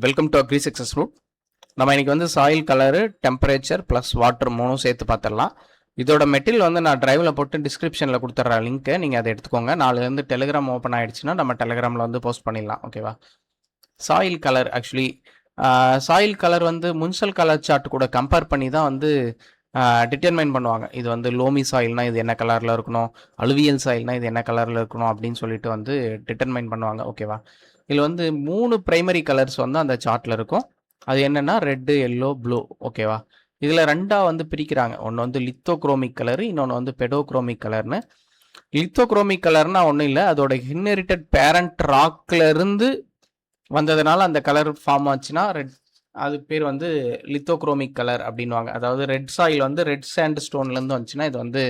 Welcome to agri success route. நம்ம இன்னைக்கு வந்து soil colour, temperature plus water மூணும் சேர்த்து பார்த்துடலாம். இதோட மெட்டீரியல் வந்து நான் டிரைவில் போட்டு டிஸ்கிரிப்ஷனில் கொடுத்துட்ற லிங்க்கு நீங்கள் அதை எடுத்துக்கோங்க. நாலுலேருந்து டெலிகிராம் ஓப்பன் ஆகிடுச்சுன்னா நம்ம டெலிகிராமில் வந்து போஸ்ட் பண்ணிடலாம். ஓகேவா? Soil colour actually soil colour வந்து முன்சல் கலர் சார்ட் கூட கம்பேர் பண்ணி தான் வந்து டிட்டர்மைன் பண்ணுவாங்க. இது வந்து லோமி சாயில்னா இது என்ன கலரில் இருக்கணும், அலுவியல் சாயில்னா இது என்ன கலரில் இருக்கணும் அப்படின்னு சொல்லிட்டு வந்து டிட்டர்மைன் பண்ணுவாங்க. ஓகேவா? இதில் வந்து 3 பிரைமரி கலர்ஸ் வந்து அந்த சார்ட்டில் இருக்கும். அது என்னென்னா ரெட்டு, எல்லோ, ப்ளூ. ஓகேவா? இதில் ரெண்டாக வந்து பிரிக்கிறாங்க. ஒன்று வந்து லித்தோக்ரோமிக் கலரு, இன்னொன்று வந்து பெடோக்ரோமிக் கலர்னு. லித்தோக்ரோமிக் கலர்னா ஒன்றும் இல்லை, அதோட இன்ஹெரிட்டட் பேரண்ட் ராக்லேருந்து வந்ததுனால அந்த கலர் ஃபார்ம் ஆச்சுன்னா அது பேர் வந்து லித்தோக்ரோமிக் கலர் அப்படின்வாங்க. அதாவது ரெட் சாயில் வந்து ரெட் சாண்ட் ஸ்டோன்லேருந்து வந்துச்சுன்னா இது வந்து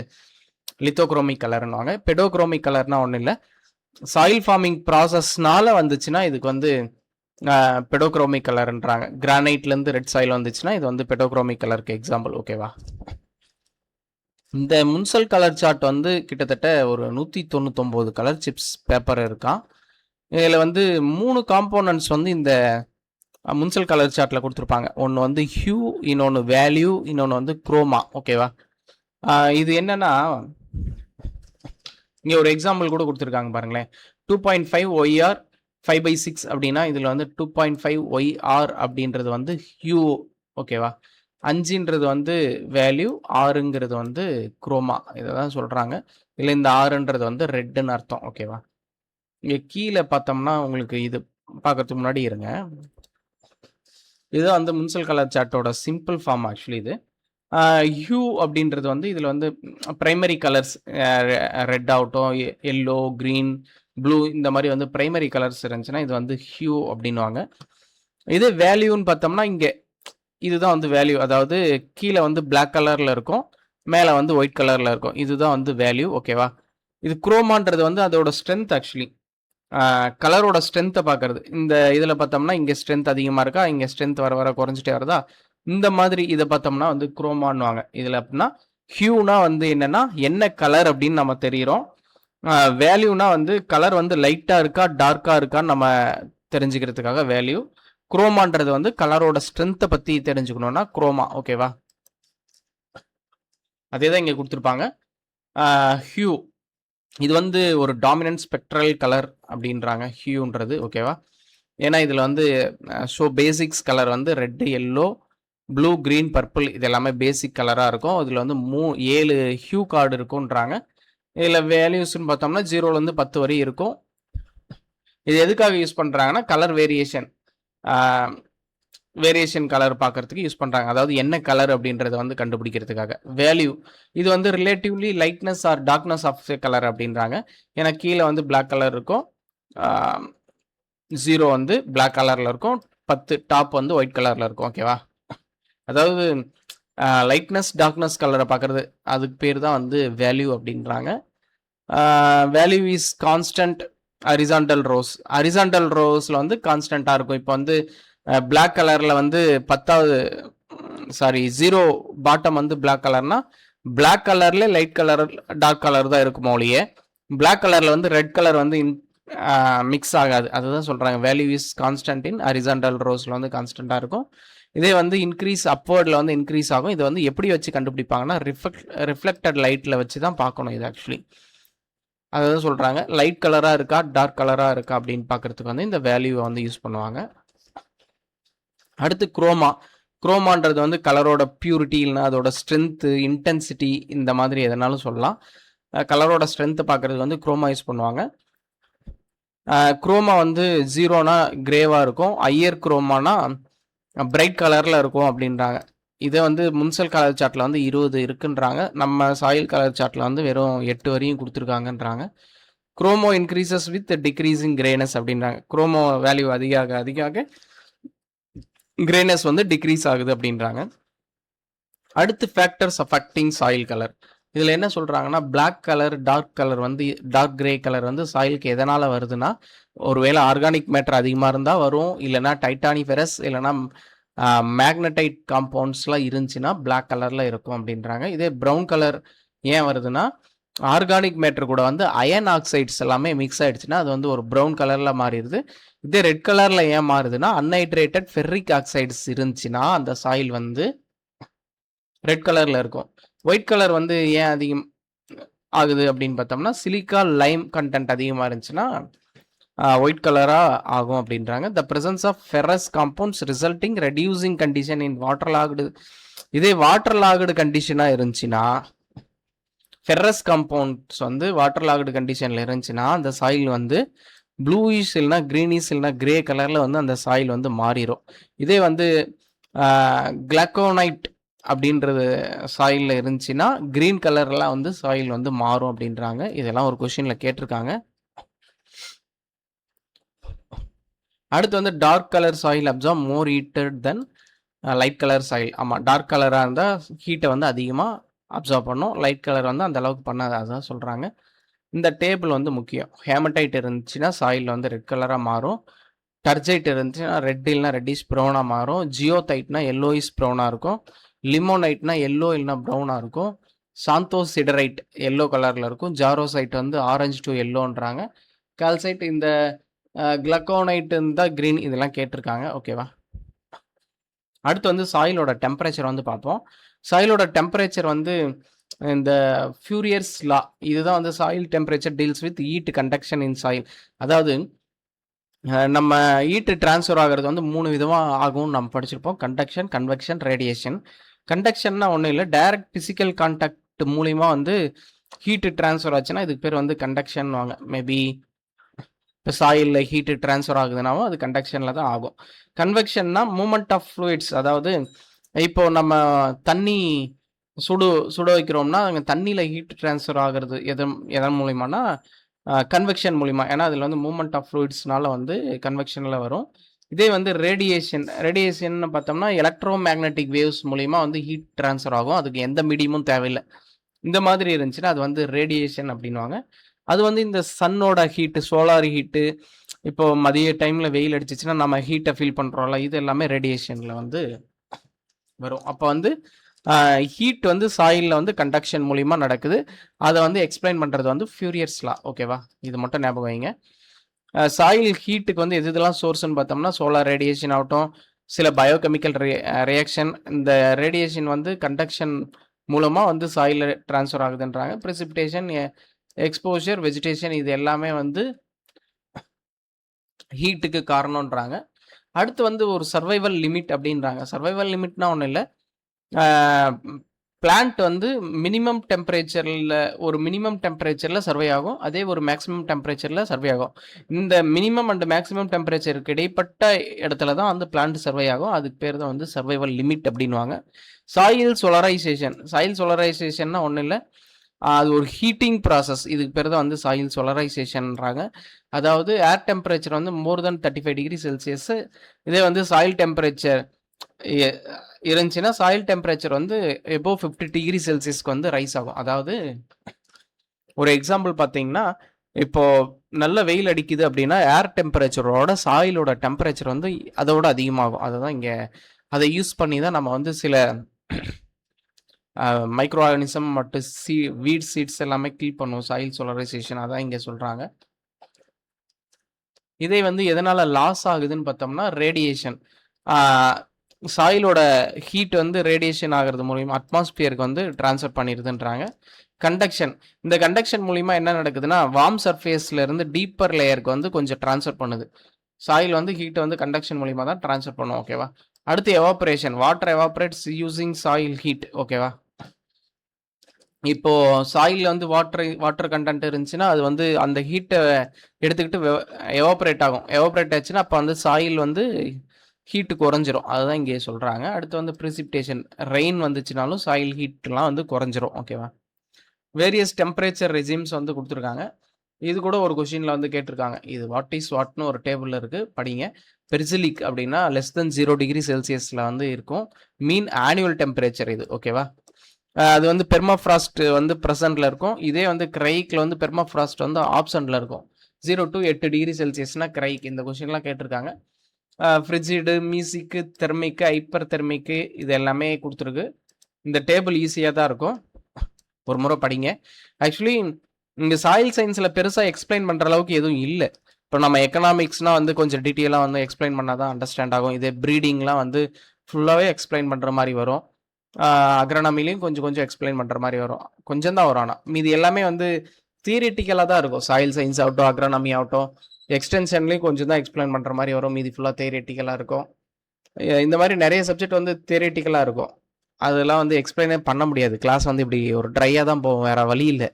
லித்தோக்ரோமிக் கலர்னுவாங்க. பெடோக்ரோமிக் கலர்னா ஒன்றும் இல்லை, சாயில் ஃபார்மிங் ப்ராசஸ்னால வந்துச்சுன்னா இதுக்கு வந்து பெடோக்ரோமிக் கலர்ன்றாங்க. கிரானைட்லேருந்து ரெட் சாயில் வந்துச்சுன்னா இது வந்து பெடோக்ரோமிக் கலருக்கு எக்ஸாம்பிள். ஓகேவா? இந்த முன்சல் கலர் சார்ட் வந்து கிட்டத்தட்ட ஒரு 199 கலர் சிப்ஸ் பேப்பர் இருக்கான். இதில் வந்து 3 காம்போனன்ட்ஸ் வந்து இந்த முன்சல் கலர் சார்ட்டில் கொடுத்துருப்பாங்க. ஒன்று வந்து ஹியூ, இன்னொன்று வேல்யூ, இன்னொன்று வந்து குரோமா. ஓகேவா? இது என்னன்னா இங்கே ஒரு எக்ஸாம்பிள் கூட கொடுத்துருக்காங்க பாருங்களேன். 2.5 ஒய்ஆர் 5/6 அப்படின்னா இதில் வந்து 2.5 ஒய்ஆர் அப்படின்றது வந்து ஹியூ. ஓகேவா? 5ன்றது வந்து வேல்யூ, 6ங்கிறது வந்து குரோமா. இதை தான் சொல்கிறாங்க. இல்லை இந்த 6ன்றது வந்து ரெட்டுன்னு அர்த்தம். ஓகேவா? இங்கே கீழே பார்த்தோம்னா உங்களுக்கு இது பார்க்கறதுக்கு முன்னாடி இருங்க. இதுதான் வந்து முன்சல் கலர் சார்ட்டோட சிம்பிள் ஃபார்ம். ஆக்சுவலி இது ஹியூ அப்படின்றது வந்து இதில் வந்து ப்ரைமரி கலர்ஸ் ரெட் ஆகட்டும், எல்லோ, க்ரீன், ப்ளூ இந்த மாதிரி வந்து ப்ரைமரி கலர்ஸ் இருந்துச்சுன்னா இது வந்து ஹியூ அப்படின்வாங்க. இது வேல்யூன்னு பார்த்தோம்னா இங்கே இதுதான் வந்து வேல்யூ. அதாவது கீழே வந்து பிளாக் கலரில் இருக்கும், மேலே வந்து ஒயிட் கலரில் இருக்கும். இதுதான் வந்து வேல்யூ. ஓகேவா? இது குரோமான்றது வந்து அதோட ஸ்ட்ரென்த். ஆக்சுவலி கலரோட ஸ்ட்ரென்த்தை பார்க்கறது. இந்த இதில் பார்த்தோம்னா இங்கே ஸ்ட்ரென்த் அதிகமாக இருக்கா, இங்கே ஸ்ட்ரென்த் வர வர குறைஞ்சிட்டே வருதா, இந்த மாதிரி இதை பார்த்தோம்னா வந்து குரோமான்னுவாங்க. இதில் அப்படின்னா ஹியூனா வந்து என்னென்னா என்ன கலர் அப்படின்னு நம்ம தெரிகிறோம். வேல்யூனா வந்து கலர் வந்து லைட்டாக இருக்கா டார்க்காக இருக்கான்னு நம்ம தெரிஞ்சுக்கிறதுக்காக வேல்யூ. குரோமான்றது வந்து கலரோட ஸ்ட்ரென்த்தை பற்றி தெரிஞ்சுக்கணுன்னா குரோமா. ஓகேவா? அதே தான் இங்கே கொடுத்துருப்பாங்க. ஹியூ இது வந்து ஒரு டாமினன்ட் ஸ்பெக்ட்ரல் கலர் அப்படின்றாங்க ஹியூன்றது. ஓகேவா? ஏன்னா இதில் வந்து பேசிக்ஸ் கலர் வந்து red, yellow, blue, green, purple இது எல்லாமே பேசிக் கலராக இருக்கும். இதில் வந்து 7 ஹியூ கார்டு இருக்குன்றாங்க. இதில் வேல்யூஸ்ன்னு பார்த்தோம்னா 0லேருந்து 10 வரை இருக்கும். இது எதுக்காக யூஸ் பண்ணுறாங்கன்னா கலர் வேரியேஷன் கலர் பார்க்கறதுக்கு யூஸ் பண்ணுறாங்க. அதாவது என்ன கலர் அப்படின்றத வந்து கண்டுபிடிக்கிறதுக்காக. வேல்யூ இது வந்து relatively lightness or darkness of colour அப்படின்றாங்க. ஏன்னா கீழே வந்து பிளாக் கலர் இருக்கும், 0 வந்து பிளாக் கலரில் இருக்கும், 10 டாப் வந்து ஒயிட் கலரில் இருக்கும். ஓகேவா? அதாவது லைட்னஸ் டார்க்னஸ் கலரை பார்க்குறது, அதுக்கு பேர் தான் வந்து வேல்யூ அப்படின்றாங்க. Value is constant horizontal rows. Horizontal ரோஸில் வந்து கான்ஸ்டண்ட்டாக இருக்கும். இப்போ வந்து பிளாக் கலரில் வந்து 0 பாட்டம் வந்து பிளாக் கலர்னா பிளாக் கலரில் லைட் கலர் டார்க் கலர் தான் இருக்குமோ ஒழிய பிளாக் கலரில் வந்து ரெட் கலர் வந்து மிக்ஸ் ஆகாது. அதுதான் சொல்கிறாங்க value is constant in horizontal ரோஸில் வந்து கான்ஸ்டண்ட்டாக இருக்கும். இதே வந்து இன்க்ரீஸ் அப்வர்டில் வந்து இன்க்ரீஸ் ஆகும். இது வந்து எப்படி வச்சு கண்டுபிடிப்பாங்கன்னா ரிஃப்ளெக்டட் லைட்டில் வச்சு தான் பார்க்கணும் இது. ஆக்சுவலி அதான் சொல்கிறாங்க லைட் கலராக இருக்கா டார்க் கலராக இருக்கா அப்படின்னு பார்க்குறதுக்கு வந்து இந்த வேல்யூவை வந்து யூஸ் பண்ணுவாங்க. அடுத்து குரோமான்றது வந்து கலரோட பியூரிட்டி இல்லைனா அதோட ஸ்ட்ரென்த்து, இன்டென்சிட்டி இந்த மாதிரி எதனாலும் சொல்லலாம். கலரோட ஸ்ட்ரென்த்தை பார்க்குறது வந்து குரோமா யூஸ் பண்ணுவாங்க. குரோமா வந்து 0னா கிரேவாக இருக்கும், ஐயர் குரோமானா பிரைட் கலரில் இருக்கும் அப்படின்றாங்க. இதை வந்து முன்சல் கலர் சார்ட்டில் வந்து 20 இருக்குன்றாங்க. நம்ம சாயில் கலர் சார்ட்டில் வந்து வெறும் 8 வரையும் கொடுத்துருக்காங்கன்றாங்க. குரோமோ இன்க்ரீசஸ் வித் டிக்ரீசிங் கிரேனஸ் அப்படின்றாங்க. குரோமோ வேல்யூ அதிக கிரேனஸ் வந்து டிக்ரீஸ் ஆகுது அப்படின்றாங்க. அடுத்து ஃபேக்டர்ஸ் அஃபெக்டிங் சாயில் கலர். இதில் என்ன சொல்கிறாங்கன்னா பிளாக் கலர், டார்க் கலர் வந்து டார்க் கிரே கலர் வந்து சாயிலுக்கு எதனால் வருதுன்னா ஒருவேளை ஆர்கானிக் மேட்டர் அதிகமாக இருந்தால் வரும், இல்லைனா டைட்டானிஃபெரஸ் இல்லைனா மேக்னடைட் காம்பவுண்ட்ஸ்லாம் இருந்துச்சுன்னா பிளாக் கலரில் இருக்கும் அப்படின்றாங்க. இதே ப்ரௌன் கலர் ஏன் வருதுன்னா ஆர்கானிக் மேட்டர் கூட வந்து அயன் ஆக்சைட்ஸ் எல்லாமே மிக்ஸ் ஆயிடுச்சுன்னா அது வந்து ஒரு ப்ரௌன் கலரில் மாறிடுது. இதே ரெட் கலரில் ஏன் மாறுதுன்னா அன்ஹைட்ரேட்டட் ஃபெர்ரிக் ஆக்சைட்ஸ் இருந்துச்சுன்னா அந்த சாயில் வந்து ரெட் கலரில் இருக்கும். ஒயிட் கலர் வந்து ஏன் அதிகம் ஆகுது அப்படின்னு பார்த்தோம்னா சிலிக்கா லைம் கண்டென்ட் அதிகமாக இருந்துச்சுன்னா ஒயிட் கலராக ஆகும் அப்படின்றாங்க. The presence of ferrous compounds resulting reducing condition in water logged. இதே வாட்டர் லாக்டு கண்டிஷனாக இருந்துச்சுன்னா ஃபெரஸ் காம்பவுண்ட்ஸ் வந்து வாட்டர் லாக்டு கண்டிஷனில் இருந்துச்சுன்னா அந்த சாயில் வந்து ப்ளூயிஷ் இல்லைனா க்ரீனிஷ் இல்லைனா கிரே கலரில் வந்து அந்த சாயில் வந்து மாறிடும். இதே வந்து கிளாக்கோனைட் அப்படின்றது சாயிலில் இருந்துச்சுன்னா க்ரீன் கலர்லாம் வந்து சாயில் வந்து மாறும் அப்படின்றாங்க. இதெல்லாம் ஒரு கொஷினில் கேட்டிருக்காங்க. அடுத்து வந்து dark colour soil absorb more heated than light colour soil. ஆமாம், டார்க் கலராக இருந்தால் ஹீட்டை வந்து அதிகமாக அப்சார்ப் பண்ணும், லைட் கலர் வந்து அந்த அளவுக்கு பண்ணாது, அதுதான் சொல்கிறாங்க. இந்த டேபிள் வந்து முக்கியம். ஹேமடைட் இருந்துச்சுன்னா சாயில் வந்து ரெட் கலராக மாறும். டர்ஜைட் இருந்துச்சுன்னா ரெட் இல்லைனா ரெட்டிஷ் ப்ரௌனாக மாறும். ஜியோதைட்னா எல்லோயிஷ் ப்ரௌனாக இருக்கும். லிமோனைட்னா எல்லோ இல்லைனா ப்ரௌனாக இருக்கும். சாந்தோசிடரைட் எல்லோ கலரில் இருக்கும். ஜாரோசைட் வந்து ஆரஞ்சு டு எல்லோன்றாங்க. கால்சைட் இந்த கிளக்கோனைட் இருந்தால் க்ரீன், இதெல்லாம் கேட்டிருக்காங்க. ஓகேவா. அடுத்து வந்து சாயிலோட டெம்பரேச்சர் வந்து பார்ப்போம். சாயிலோட டெம்பரேச்சர் வந்து இந்த ஃபியூரியர்ஸ் லா, இதுதான் வந்து soil temperature deals with heat conduction in soil. அதாவது நம்ம ஹீட்டு டிரான்ஸ்ஃபர் ஆகிறது வந்து 3 விதமாக ஆகும்னு நம்ம படிச்சிருப்போம். Conduction, convection, radiation. கண்டக்ஷன்னா ஒன்றும் இல்லை, டைரக்ட் ஃபிசிக்கல் கான்டாக்ட் மூலிமா வந்து ஹீட்டு டிரான்ஸ்ஃபர் ஆச்சுன்னா இதுக்கு பேர் வந்து கண்டக்ஷன் வாங்க. மேபி இப்போ சாயிலில் ஹீட்டு டிரான்ஸ்ஃபர் ஆகுதுனாவும் அது கண்டக்ஷனில் தான் ஆகும். கன்வெக்ஷன்னா மூமெண்ட் ஆஃப் ஃப்ளூயிட்ஸ். அதாவது இப்போ நம்ம தண்ணி சுட வைக்கிறோம்னா அங்கே தண்ணியில் ஹீட் டிரான்ஸ்ஃபர் ஆகிறது எதன் மூலியமானா கன்வெக்ஷன் மூலிமா. ஏன்னா அதில் வந்து மூமெண்ட் ஆஃப் ஃப்ளூயிட்ஸ்னால வந்து கன்வெக்ஷனில் வரும். இதே வந்து ரேடியேஷன் பார்த்தோம்னா எலக்ட்ரோ மேக்னெட்டிக் வேவ்ஸ் மூலிமா வந்து ஹீட் டிரான்ஸ்ஃபர் ஆகும், அதுக்கு எந்த மீடியமும் தேவையில்லை. இந்த மாதிரி இருந்துச்சுன்னா அது வந்து ரேடியேஷன் அப்படின்வாங்க. அது வந்து இந்த சன்னோட ஹீட்டு, சோலார் ஹீட்டு, இப்போ மதிய டைமில் வெயில் அடிச்சிச்சுன்னா நம்ம ஹீட்டை ஃபீல் பண்ணுறோம்ல, இது எல்லாமே ரேடியேஷனில் வந்து வரும். அப்போ வந்து ஹீட் வந்து சாயிலில் வந்து கண்டக்ஷன் மூலிமா நடக்குது. அதை வந்து எக்ஸ்பிளைன் பண்ணுறது வந்து ஃபியூரியர்ஸ் லா. ஓகேவா, இது மட்டும் ஞாபகம் வைங்க. சாயில் ஹீட்டுக்கு வந்து எதெல்லாம் சோர்ஸ்ன்னு பார்த்தோம்னா சோலார் ரேடியேஷன் ஆகட்டும், சில பயோகெமிக்கல் ரியாக்ஷன். இந்த ரேடியேஷன் வந்து கண்டக்ஷன் மூலமாக வந்து சாயிலில் ட்ரான்ஸ்ஃபர் ஆகுதுன்றாங்க. ப்ரெசிபிடேஷன், எக்ஸ்போஷர், வெஜிடேஷன், இது எல்லாமே வந்து ஹீட்டுக்கு காரணம்ன்றாங்க. அடுத்து வந்து ஒரு சர்வைவல் லிமிட் அப்படின்றாங்க. சர்வைவல் லிமிட்னா ஒன்றும் இல்லை, பிளான்ட் வந்து மினிமம் டெம்பரேச்சரில் சர்வே ஆகும், அதே ஒரு மேக்ஸிமம் டெம்பரேச்சரில் சர்வே ஆகும். இந்த மினிமம் அண்ட் மேக்ஸிமம் டெம்பரேச்சருக்கு இடைப்பட்ட இடத்துல தான் வந்து பிளான்ட் சர்வே ஆகும். அதுக்கு பேர் தான் வந்து சர்வைவல் லிமிட் அப்படின்வாங்க. சாயில் சொலரைசேஷன்னா ஒன்றும் இல்லை, அது ஒரு ஹீட்டிங் ப்ராசஸ். இதுக்கு பேர் தான் வந்து சாயில் சொலரைசேஷன்றாங்க. அதாவது ஏர் டெம்பரேச்சர் வந்து மோர் தென் 35 டிகிரி செல்சியஸ். இதே வந்து சாயில் டெம்பரேச்சர் இருந்துச்சுன்னா சாயில் டெம்பரேச்சர் வந்து எபோவ் 50 டிகிரி செல்சியஸ்க்கு வந்து ரைஸ் ஆகும். அதாவது ஒரு எக்ஸாம்பிள் பார்த்தீங்கன்னா, இப்போ நல்ல வெயில் அடிக்குது அப்படின்னா ஏர் டெம்பரேச்சரோட சாயிலோட டெம்பரேச்சர் வந்து அதோட அதிகமாகும். அதுதான் இங்கே அதை யூஸ் பண்ணி தான் நம்ம வந்து சில மைக்ரோ ஆர்கானிசம் மற்றும் வீட் சீட்ஸ் எல்லாமே கில் பண்ணுவோம் சாயில் சோலரைசேஷன். அதான் இங்கே சொல்கிறாங்க. இதே வந்து எதனால் லாஸ் ஆகுதுன்னு பார்த்தோம்னா ரேடியேஷன். சாயிலோட ஹீட் வந்து ரேடியேஷன் ஆகிறது மூலிமா அட்மாஸ்பியருக்கு வந்து ட்ரான்ஸ்ஃபர் பண்ணிடுதுன்றாங்க. கண்டக்ஷன், இந்த கண்டக்ஷன் மூலிமா என்ன நடக்குதுன்னா வார்ம் சர்ஃபேஸ்லேருந்து டீப்பர் லேயருக்கு வந்து கொஞ்சம் ட்ரான்ஸ்ஃபர் பண்ணுது. சாயில் வந்து ஹீட்டை வந்து கண்டக்ஷன் மூலிமா தான் ட்ரான்ஸ்ஃபர் பண்ணும். ஓகேவா. அடுத்து evaporation, water evaporates using soil heat. ஓகேவா. இப்போ சாயிலில் வந்து வாட்டர் கண்டென்ட் இருந்துச்சுன்னா அது வந்து அந்த ஹீட்டை எடுத்துக்கிட்டு எவாப்ரேட் ஆகும். எவாப்ரேட் ஆச்சுன்னா அப்போ வந்து சாயில் வந்து ஹீட்டு குறைஞ்சிரும். அதுதான் இங்கே சொல்கிறாங்க. அடுத்து வந்து ப்ரிசிபிடேஷன், ரெயின் வந்துச்சுனாலும் சாயில் ஹீட்லாம் வந்து குறைஞ்சிரும். ஓகேவா. வேரியஸ் டெம்பரேச்சர் ரெஜிம்ஸ் வந்து கொடுத்துருக்காங்க. இது கூட ஒரு கொஷினில் வந்து கேட்டிருக்காங்க. இது வாட்னு ஒரு டேபிளில் இருக்குது, படிங்க. பெர்சிலிக் அப்படின்னா லெஸ் தென் 0 டிகிரி செல்சியஸில் வந்து இருக்கும். மீன் ஆனுவல் டெம்பரேச்சர் இது. ஓகேவா. அது வந்து பெர்மாஃப்ராஸ்ட் வந்து ப்ரெசண்டில் இருக்கும். இதே வந்து கிரைக்கில் வந்து பெர்மாஃப்ராஸ்ட் வந்து ஆப்ஷனில் இருக்கும். 0 to 8 டிகிரி செல்சியஸ்னால் கிரைக். இந்த கொஷின்லாம் கேட்டிருக்காங்க. ஃப்ரிட்ஜிடு, மியூசிக்கு, தெர்மிக்கு, ஹைப்பர் தெர்மிக்கு, இது எல்லாமே கொடுத்துருக்கு. இந்த டேபிள் ஈஸியாக தான் இருக்கும். ஒரு முறை படிங்க. ஆக்சுவலி இங்கே சாயில் சயின்ஸில் பெருசாக எக்ஸ்பிளைன் பண்ணுற அளவுக்கு எதுவும் இல்லை. இப்போ நம்ம எக்கனாமிக்ஸ்னால் வந்து கொஞ்சம் டீட்டெயிலாக வந்து எக்ஸ்பிளைன் பண்ணால் தான் அண்டர்ஸ்டாண்ட் ஆகும். இதே ப்ரீடிங்லாம் வந்து ஃபுல்லாகவே எக்ஸ்பிளைன் பண்ணுற மாதிரி வரும். அக்ரானமிலையும் கொஞ்சம் எக்ஸ்பிளைன் பண்ணுற மாதிரி வரும். கொஞ்சம் தான் வரும். ஆனால் மீதி எல்லாமே வந்து தியரிட்டிக்கலாக தான் இருக்கும். சாயில் சயின்ஸ் ஆகட்டும், அக்ரானமி ஆகட்டும், எக்ஸ்டென்ஷன்லேயும் கொஞ்சம் தான் எக்ஸ்பிளைன் பண்ணுற மாதிரி வரும். மீதி ஃபுல்லாக தியரிட்டிக்கலாக இருக்கும். இந்த மாதிரி நிறைய சப்ஜெக்ட் வந்து தியரிட்டிக்கலாக இருக்கும். அதெல்லாம் வந்து எக்ஸ்பிளைனே பண்ண முடியாது. கிளாஸ் வந்து இப்படி ஒரு ட்ரையாக தான் போகும், வேறு வழி இல்லை.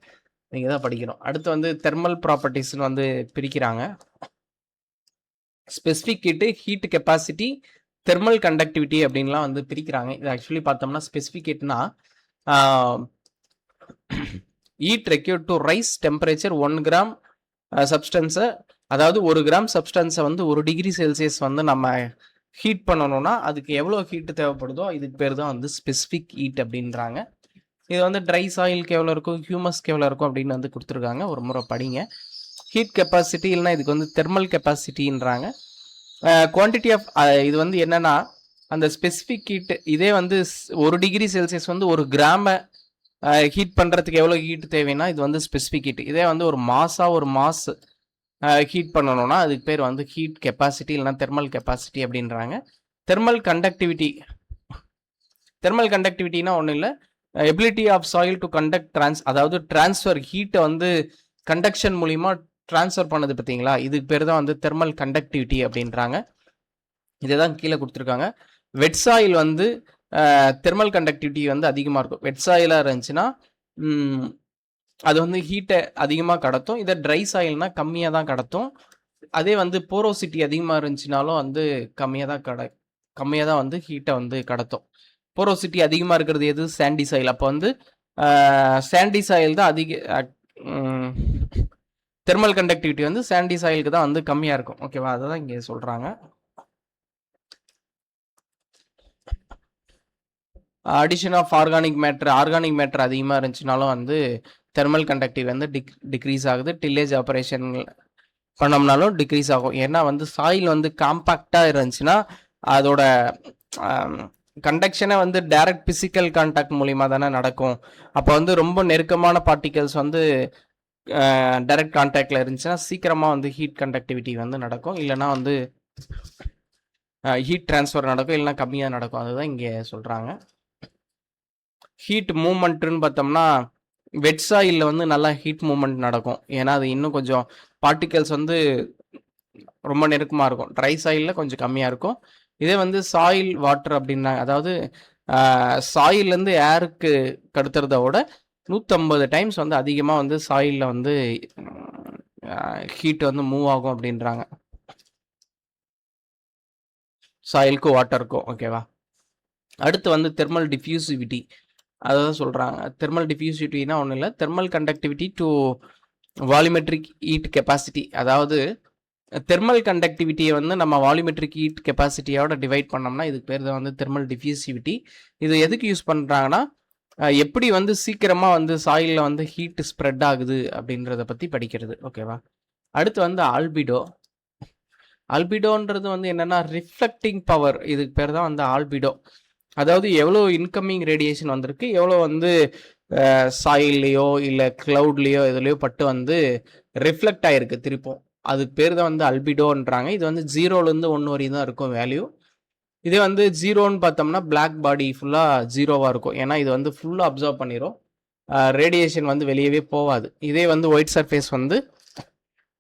நீங்கள் தான் படிக்கணும். அடுத்து வந்து தெர்மல் ப்ராப்பர்ட்டிஸ்னு வந்து பிரிக்கிறாங்க. Specific heat, heat capacity, thermal conductivity அப்படின்லாம் வந்து பிரிக்கிறாங்க. இது ஆக்சுவலி பார்த்தோம்னா ஸ்பெசிஃபிக் ஹீட்னா heat required to raise temperature 1 gram சப்ஸ்டன்ஸை, அதாவது 1 கிராம் சப்ஸ்டன்ஸை வந்து 1 டிகிரி செல்சியஸ் வந்து நம்ம ஹீட் பண்ணணும்னா அதுக்கு எவ்வளோ ஹீட்டு தேவைப்படுதோ இதுக்கு பேர் தான் வந்து ஸ்பெசிஃபிக் ஹீட் அப்படின்றாங்க. இது வந்து ட்ரை சாயிலுக்கு எவ்வளோ இருக்கும், ஹியூமஸ்க்கு எவ்வளோ இருக்கும் அப்படின்னு வந்து கொடுத்துருக்காங்க. ஒரு முறை படிங்க. ஹீட் கெப்பாசிட்டி இல்லைனா இதுக்கு வந்து தெர்மல் கெப்பாசிட்டின்றாங்க. குவான்டிட்டி ஆஃப் இது வந்து என்னன்னா அந்த ஸ்பெசிஃபிக் ஹீட் இதே வந்து 1 டிகிரி செல்சியஸ் வந்து 1 கிராமை ஹீட் பண்ணுறதுக்கு எவ்வளோ ஹீட் தேவைன்னா இது வந்து ஸ்பெசிஃபிக் ஹீட். இதே வந்து ஒரு மாஸ் ஹீட் பண்ணணும்னா அதுக்கு பேர் வந்து ஹீட் கெப்பாசிட்டி இல்லைனா தெர்மல் கெப்பாசிட்டி அப்படின்றாங்க. தெர்மல் கண்டக்டிவிட்டினா ஒன்றும் இல்லை, ability of soil to conduct அதாவது டிரான்ஸ்ஃபர் ஹீட்டை வந்து கண்டக்ஷன் மூலிமா டிரான்ஸ்ஃபர் பண்ணது பார்த்தீங்களா, இதுக்கு பேர் தான் வந்து தெர்மல் கண்டக்டிவிட்டி அப்படின்றாங்க. இதை தான் கீழே கொடுத்துருக்காங்க. வெட் சாயில் வந்து தெர்மல் கண்டக்டிவிட்டி வந்து அதிகமாக இருக்கும். வெட் சாயிலாக இருந்துச்சுன்னா அது வந்து ஹீட்டை அதிகமாக கடத்தும். இதை ட்ரை சாயில்னா கம்மியாக தான் கடத்தும். அதே வந்து போரோசிட்டி அதிகமாக இருந்துச்சுனாலும் வந்து கம்மியாக தான் வந்து ஹீட்டை வந்து கடத்தும். போரோசிட்டி அதிகமாக இருக்கிறது எது, சாண்டி சாயில். அப்போ வந்து சாண்டி சாயில் தான் தெர்மல் கண்டக்டிவிட்டி வந்து சாண்டி சாயிலுக்கு தான் வந்து கம்மியாக இருக்கும். ஓகேவா, அதை தான் இங்கே சொல்கிறாங்க. அடிஷன் ஆஃப் ஆர்கானிக் மேட்டர் அதிகமாக இருந்துச்சுனாலும் வந்து தெர்மல் கண்டக்டிவ் வந்து டிக்ரீஸ் ஆகுது. டில்லேஜ் ஆப்ரேஷன் பண்ணோம்னாலும் டிக்ரீஸ் ஆகும். ஏன்னா வந்து சாயில் வந்து காம்பாக்டாக இருந்துச்சுன்னா அதோட கண்டக்ஷனை வந்து டைரக்ட் பிசிக்கல் கான்டாக்ட் மூலிமா தானே நடக்கும். அப்போ வந்து ரொம்ப நெருக்கமான பார்ட்டிகல்ஸ் வந்து டைரக்ட் கான்டாக்டில் இருந்துச்சுன்னா சீக்கிரமாக வந்து ஹீட் கண்டக்டிவிட்டி வந்து நடக்கும், இல்லைனா வந்து ஹீட் ட்ரான்ஸ்ஃபர் நடக்கும், இல்லைனா கம்மியாக நடக்கும். அதுதான் இங்கே சொல்கிறாங்க. ஹீட் மூமெண்ட்டுன்னு பார்த்தோம்னா வெட் சாயிலில் வந்து நல்லா ஹீட் மூமெண்ட் நடக்கும். ஏன்னா அது இன்னும் கொஞ்சம் பார்ட்டிகல்ஸ் வந்து ரொம்ப நெருக்கமாக இருக்கும். ட்ரை சாயிலில் கொஞ்சம் கம்மியாக இருக்கும். இதே வந்து சாயில் வாட்டர் அப்படின்னா, அதாவது சாயிலேருந்து ஏருக்கு கடத்துறத விட 150 டைம்ஸ் வந்து அதிகமாக வந்து சாயிலில் வந்து ஹீட் வந்து மூவ் ஆகும் அப்படின்றாங்க, சாயிலுக்கும் வாட்டருக்கும். ஓகேவா. அடுத்து வந்து தெர்மல் டிஃப்யூசிவிட்டி, அதான் சொல்கிறாங்க. தெர்மல் டிஃப்யூசிவிட்டினா ஒன்றும் இல்லை, thermal conductivity to volumetric heat capacity. அதாவது தெர்மல் கண்டக்டிவிட்டியை வந்து நம்ம வால்யூமெட்ரிக் ஹீட் கெப்பாசிட்டியோட டிவைட் பண்ணோம்னா இதுக்கு பேர் தான் வந்து தெர்மல் டிஃப்யூசிவிட்டி. இது எதுக்கு யூஸ் பண்ணுறாங்கன்னா எப்படி வந்து சீக்கிரமாக வந்து சாயிலில் வந்து ஹீட் ஸ்ப்ரெட் ஆகுது அப்படின்றத பற்றி படிக்கிறது. ஓகேவா. அடுத்து வந்து ஆல்பிடோன்றது வந்து என்னென்னா ரிஃப்ளெக்டிங் பவர். இதுக்கு பேர் தான் வந்து ஆல்பிடோ. அதாவது எவ்வளோ இன்கமிங் ரேடியேஷன் வந்திருக்கு, எவ்வளோ வந்து சாயில்லையோ இல்லை க்ளவுட்லேயோ இதுலேயோ பட்டு வந்து ரிஃப்ளெக்ட் ஆகிருக்கு திருப்போம், அதுக்கு பேர் தான் வந்து அல்பிடோன்றாங்க. இது வந்து 0லேருந்து 1 வரையும் தான் இருக்கும் வேல்யூ. இதே வந்து 0ன்னு பார்த்தோம்னா பிளாக் பாடி ஃபுல்லாக 0வாக இருக்கும். ஏன்னா இது வந்து ஃபுல்லாக அப்சர்வ் பண்ணிடும், ரேடியேஷன் வந்து வெளியவே போகாது. இதே வந்து ஒயிட் சர்ஃபேஸ் வந்து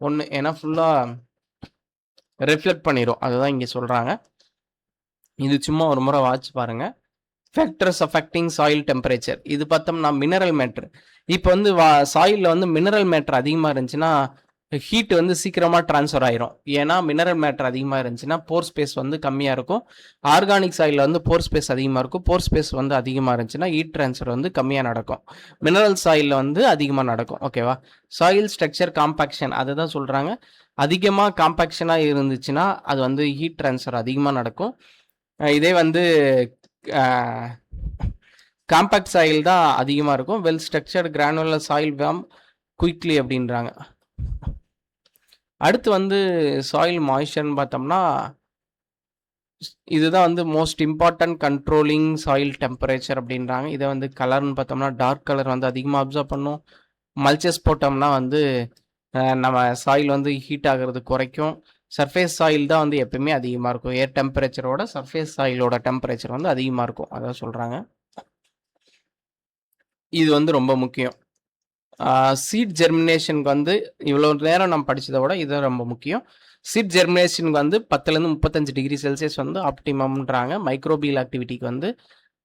1, ஏன்னா ஃபுல்லாக ரிஃப்ளெக்ட் பண்ணிடும். அதுதான் இங்கே சொல்கிறாங்க. இது சும்மா ஒரு முறை வாட்ச் பாருங்க. ஃபேக்டர்ஸ் அஃபெக்டிங் சாயில் டெம்பரேச்சர், இது பார்த்தோம்னா மினரல் மேட்ரு. இப்போ வந்து சாயிலில் வந்து மினரல் மேட்ரு அதிகமாக இருந்துச்சுன்னா ஹீட் வந்து சீக்கிரமாக ட்ரான்ஸ்ஃபர் ஆயிரும். ஏன்னா மினரல் மேட்டர் அதிகமாக இருந்துச்சுன்னா போர் ஸ்பேஸ் வந்து கம்மியாக இருக்கும். ஆர்கானிக் சாயிலில் வந்து போர் ஸ்பேஸ் அதிகமாக இருக்கும். போர் ஸ்பேஸ் வந்து அதிகமாக இருந்துச்சுன்னா ஹீட் ட்ரான்ஸ்ஃபர் வந்து கம்மியாக நடக்கும். மினரல் சாயிலில் வந்து அதிகமாக நடக்கும். ஓகேவா. சாயில் ஸ்ட்ரக்சர் காம்பாக்ஷன், அதை தான் சொல்கிறாங்க. அதிகமாக காம்பாக்ஷனாக இருந்துச்சுன்னா அது வந்து ஹீட் ட்ரான்ஸ்ஃபர் அதிகமாக நடக்கும். இதே வந்து காம்பாக்ட் சாயில் தான் அதிகமாக இருக்கும். Well structured granular soil warm quickly அப்படின்றாங்க. அடுத்து வந்து சாயில் மாய்ஸ்சர்னு பார்த்தோம்னா இதுதான் வந்து most important controlling soil temperature அப்படின்றாங்க. இதை வந்து கலர்னு பார்த்தோம்னா டார்க் கலர் வந்து அதிகமாக அப்சர்வ் பண்ணும். மல்ச்சஸ் போட்டோம்னா வந்து நம்ம சாயில் வந்து ஹீட் ஆகிறது குறைக்கும். சர்ஃபேஸ் சாயில் தான் வந்து எப்பயுமே அதிகமாக இருக்கும். ஏர் டெம்பரேச்சரோட சர்ஃபேஸ் சாயிலோட டெம்பரேச்சர் வந்து அதிகமாக இருக்கும். அதான் சொல்கிறாங்க. இது வந்து ரொம்ப முக்கியம். சீட் ஜெர்மினேஷனுக்கு வந்து இவ்வளோ நேரம் நம்ம படித்ததை விட இது ரொம்ப முக்கியம். சீட் ஜெர்மினேஷனுக்கு வந்து 10லேருந்து 35 டிகிரி செல்சியஸ் வந்து ஆப்டிமம்ன்றாங்க. மைக்ரோபியல் ஆக்டிவிட்டிக்கு வந்து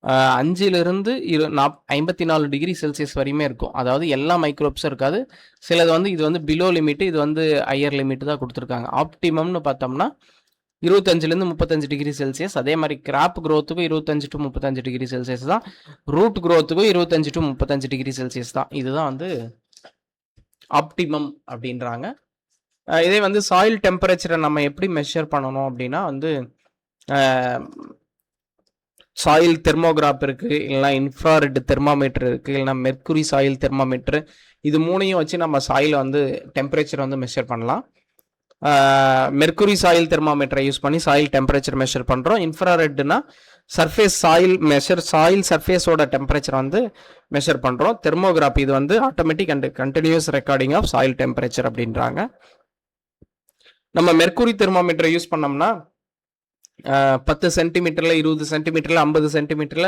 5லிருந்து 54 டிகிரி செல்சியஸ் வரையுமே இருக்கும். அதாவது எல்லா மைக்ரோப்ஸும் இருக்காது. சிலது வந்து இது வந்து பிலோ லிமிட், இது வந்து ஹையர் லிமிட் தான் கொடுத்துருக்காங்க. ஆப்டிமம்னு பார்த்தோம்னா 25லேருந்து 35 டிகிரி செல்சியஸ். அதே மாதிரி கிராப் க்ரோத்துக்கும் 25 டு 35 டிகிரி செல்சியஸ் தான். ரூட் க்ரோத்துக்கும் 25 டு 35 டிகிரி செல்சியஸ் தான். இதுதான் வந்து ஆப்டிமம் அப்படின்றாங்க. இதே வந்து சாயில் டெம்பரேச்சரை நம்ம எப்படி மெஷர் பண்ணணும் அப்படின்னா வந்து சாயில் தெர்மோகிராஃப் இருக்குது, இல்லைனா இன்ஃப்ராரெட் தெர்மாமீட்டர் இருக்குது, இல்லைனா மெர்க்குரி சாயில் தெர்மாமீட்டர். இது மூணையும் வச்சு நம்ம சாயில் வந்து டெம்பரேச்சர் வந்து மெஷர் பண்ணலாம். மெர்க்குரி சாயில் தெர்மாமீட்டரை யூஸ் பண்ணி சாயில் டெம்பரேச்சர் மெஷர் பண்ணுறோம். இன்ஃப்ராரெட்னா சர்ஃபேஸ் சாயில் சர்ஃபேஸோட டெம்பரேச்சர் வந்து மெஷர் பண்ணுறோம். தெர்மோகிராஃப் இது வந்து automatic and continuous recording of soil temperature அப்படின்றாங்க. நம்ம மெர்க்குரி தெர்மாமீட்டரை யூஸ் பண்ணோம்னா 10 சென்டிமீட்டரில் 20 சென்டிமீட்டரில் 50 சென்டிமீட்டரில்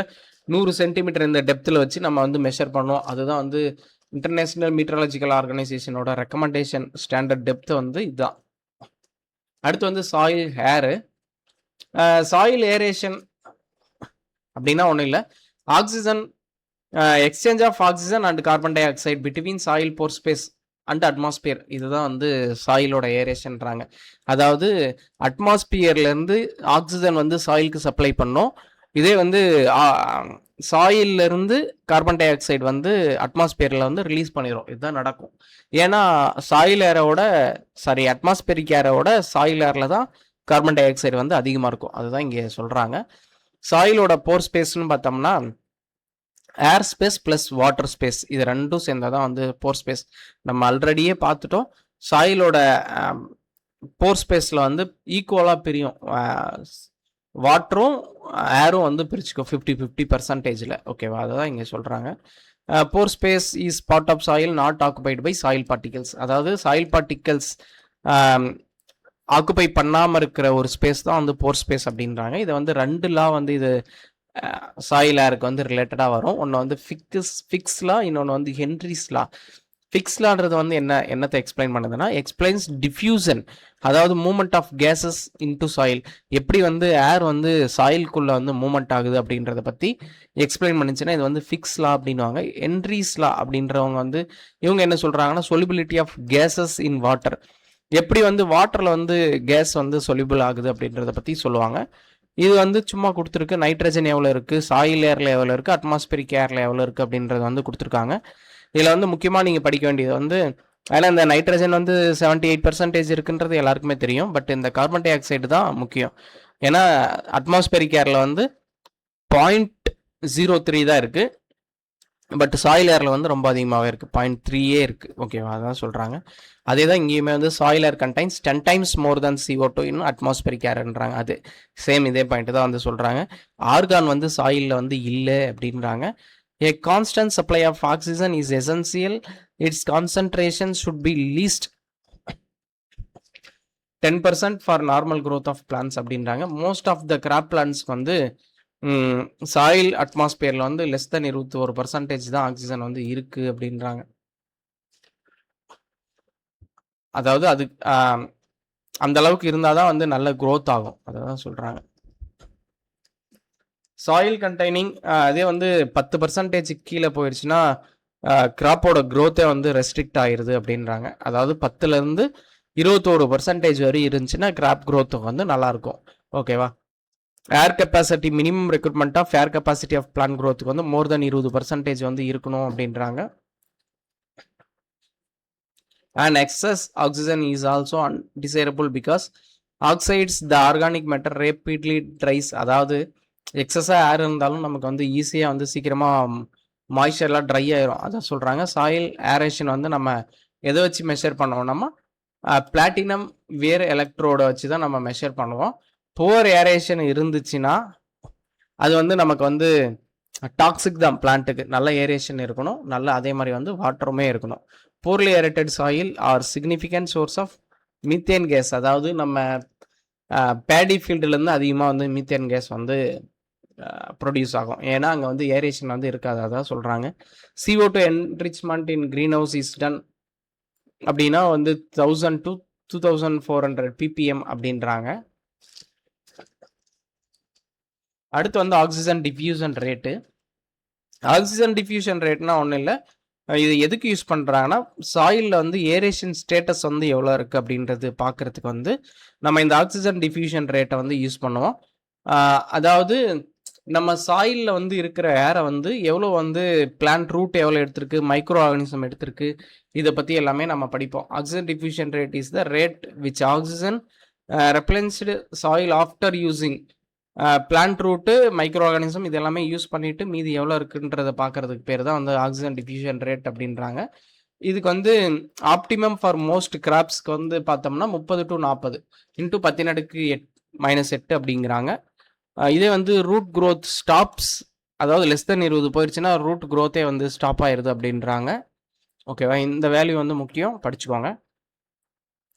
100 சென்டிமீட்டர் இந்த டெப்த்தில் வச்சு நம்ம வந்து மெஷர் பண்ணுவோம். அதுதான் வந்து international meteorological ஆர்கனைசேஷனோட recommendation standard depth வந்து இதுதான். அடுத்து வந்து சாயில் ஏரு. சாயில் ஏரேஷன் அப்படின்னா ஒன்றும் இல்லை, oxygen exchange of oxygen and carbon dioxide between soil pore space and atmosphere. இதுதான் வந்து சாயிலோட ஏரேஷன்றாங்க. அதாவது அட்மாஸ்பியர்லேருந்து ஆக்சிஜன் வந்து சாயிலுக்கு சப்ளை பண்ணோம். இதே வந்து சாயிலிருந்து கார்பன் டை ஆக்சைடு வந்து அட்மாஸ்பியரில் வந்து ரிலீஸ் பண்ணிடும். இதுதான் நடக்கும். ஏன்னா சாயில் ஏரோட அட்மாஸ்பியரிக் ஏரோட சாயில் ஏரில் தான் கார்பன் டை ஆக்சைடு வந்து அதிகமாக இருக்கும். அதுதான் இங்கே சொல்கிறாங்க. சாயிலோட போர் ஸ்பேஸ்ன்னு பார்த்தோம்னா ஏர் ஸ்பேஸ் ப்ளஸ் வாட்டர் ஸ்பேஸ், இது ரெண்டும் சேர்ந்தாதான் வந்து போர் ஸ்பேஸ். நம்ம ஆல்ரெடியே பார்த்துட்டோம். சாயிலோட போர் ஸ்பேஸில் வந்து ஈக்குவலாக பிரியும். வாட்டரும் ஏரும் வந்து பிரிச்சுக்கோ 50-50%. ஓகேவா, அதுதான் இங்கே சொல்கிறாங்க. Pore space is part of soil not occupied by soil particles. அதாவது சாயில் பார்ட்டிகல்ஸ் ஆக்குபை பண்ணாமல் இருக்கிற ஒரு ஸ்பேஸ் தான் வந்து போர் ஸ்பேஸ் அப்படின்றாங்க. இதை வந்து 2 லா வந்து இது சாயில் ஏருக்கு வந்து ரிலேட்டடாக வரும். ஒன்று வந்து ஃபிக்ஸ் லா, இன்னொன்று வந்து ஹென்ரிஸ் லா. ஃபிக்ஸ் லான்றது வந்து என்னத்தை எக்ஸ்பிளைன் பண்ணுதுன்னா, எக்ஸ்பிளைன்ஸ் டிஃப்யூசன், அதாவது movement of gases into soil. எப்படி வந்து ஏர் வந்து சாயிலுக்குள்ளே வந்து மூமெண்ட் ஆகுது அப்படின்றத பற்றி எக்ஸ்பிளைன் பண்ணிச்சுன்னா இது வந்து ஃபிக்ஸ் லா அப்படின்வாங்க. ஹென்ரிஸ் லா அப்படின்றவங்க வந்து இவங்க என்ன சொல்கிறாங்கன்னா, சொலிபிலிட்டி ஆஃப் கேசஸ் இன் வாட்டர், எப்படி வந்து வாட்டரில் வந்து கேஸ் வந்து சொலிபிள் ஆகுது அப்படின்றத பற்றி சொல்லுவாங்க. இது வந்து சும்மா கொடுத்துருக்கு, நைட்ரஜன் எவ்வளோ இருக்குது, சாயில் ஏரில் எவ்வளோ இருக்குது, அட்மாஸ்பியரிக் ஏரில் எவ்வளோ இருக்குது அப்படின்றது வந்து கொடுத்துருக்காங்க. இதில் வந்து முக்கியமாக நீங்கள் படிக்க வேண்டியது வந்து, ஏன்னா இந்த நைட்ரஜன் வந்து 78% இருக்குன்றது எல்லாருக்குமே தெரியும். பட் இந்த கார்பன் டை ஆக்சைடு தான் முக்கியம். ஏன்னா அட்மாஸ்பியரிக் ஏரில் வந்து 0.03 தான் இருக்குது. பட் சாயில் ஏரில் வந்து ரொம்ப அதிகமாகவே இருக்குது, 0.3 இருக்குது. ஓகேவா, அதான் சொல்கிறாங்க. அதே தான் இங்கேயுமே வந்து சாயில் ஏர் கண்டைன்ஸ் 10 times மோர் than CO2 இன்னும் அட்மாஸ்பியரிக் ஏர்ன்றாங்க. அது சேம் இதே பாயிண்ட் தான் வந்து சொல்கிறாங்க. ஆர்கான் வந்து சாயிலில் வந்து இல்லை அப்படின்றாங்க. A constant supply of oxygen is essential. Its concentration should be least 10% for normal growth of plants அப்படின்றாங்க. Most of the crop plants வந்து சாயில் அட்மாஸ்பியரில் வந்து லெஸ் தென் 21% தான் ஆக்சிஜன் வந்து இருக்குது அப்படின்றாங்க. அதாவது அது அந்த அளவுக்கு இருந்தால் தான் வந்து நல்ல க்ரோத் ஆகும், அதை தான் சொல்கிறாங்க. சாயில் கண்டைனிங் அதே வந்து 10% கீழே போயிடுச்சுன்னா கிராப்போட க்ரோத்தே வந்து ரெஸ்ட்ரிக்ட் ஆகிடுது அப்படின்றாங்க. அதாவது 10லேருந்து 21% வரை இருந்துச்சுன்னா கிராப் க்ரோத்து வந்து நல்லாயிருக்கும். ஓகேவா, air capacity minimum recruitment of air capacity of plant க்ரோத்துக்கு வந்து மோர் தென் 20% வந்து இருக்கணும் அப்படின்றாங்க. And excess oxygen is also undesirable because oxides the organic matter rapidly dries. அதாவது எக்ஸஸாக ஏர் இருந்தாலும் நமக்கு வந்து ஈஸியாக வந்து சீக்கிரமாக மாய்ஸ்சர்லாம் ட்ரை ஆயிரும், அதை சொல்கிறாங்க. சாயில் ஏரேஷன் வந்து நம்ம எதை வச்சு மெஷர் பண்ணுவோம், நம்ம பிளாட்டினம் வேர் எலக்ட்ரோட வச்சு தான் நம்ம மெஷர் பண்ணுவோம். புவர் ஏரேஷன் இருந்துச்சுன்னா அது வந்து நமக்கு வந்து டாக்ஸிக் தான் பிளான்ட்டுக்கு. நல்ல ஏரேஷன் இருக்கணும், நல்ல அதே மாதிரி வந்து வாட்டருமே இருக்கணும். poorly aerated soil are significant source of methane gas. அதாவது நம்ம பேடி ஃபீல்டுலேருந்து அதிகமாக வந்து மீத்தேன் கேஸ் வந்து ப்ரொடியூஸ் ஆகும். ஏன்னா அங்கே வந்து ஏரேஷன் வந்து இருக்காது. அதான் சொல்கிறாங்க. CO2 enrichment in green house is done அப்படின்னா வந்து 1000 to 2400 ppm அப்படின்றாங்க. அடுத்து வந்து oxygen diffusion rate. Oxygen diffusion ரேட்னா ஒன்றும் இல்லை, இது எதுக்கு யூஸ் பண்ணுறாங்கன்னா சாயிலில் வந்து ஏரேஷன் ஸ்டேட்டஸ் வந்து எவ்வளோ இருக்குது அப்படின்றது பார்க்குறதுக்கு வந்து நம்ம இந்த ஆக்சிஜன் டிஃப்யூஷன் ரேட்டை வந்து யூஸ் பண்ணுவோம். அதாவது நம்ம சாயிலில் வந்து இருக்கிற ஏரை வந்து எவ்வளோ வந்து பிளான்ட் ரூட் எவ்வளோ எடுத்திருக்கு, மைக்ரோ ஆர்கானிசம் எடுத்திருக்கு, இதை பற்றி எல்லாமே நம்ம படிப்போம். Oxygen diffusion rate is the rate which oxygen replenished soil after using plant root, micro organism இது எல்லாமே யூஸ் பண்ணிட்டு மீதி எவ்வளோ இருக்குன்றதை பார்க்கறதுக்கு பேர் தான் வந்து ஆக்சிஜன் டிஃப்யூஷன் ரேட் அப்படின்றாங்க. இதுக்கு வந்து ஆப்டிமம் ஃபார் மோஸ்ட் கிராப்ஸ்க்கு வந்து பார்த்தோம்னா 30 to 40 இன்ட்டு 10⁻⁸ அப்படிங்கிறாங்க. இதே வந்து ரூட் க்ரோத் ஸ்டாப்ஸ், அதாவது லெஸ் தென் 20 போயிடுச்சுன்னா ரூட் க்ரோத்தே வந்து ஸ்டாப் ஆயிடுது அப்படின்றாங்க. ஓகேவா, இந்த வேல்யூ வந்து முக்கியம், படிச்சுக்கோங்க.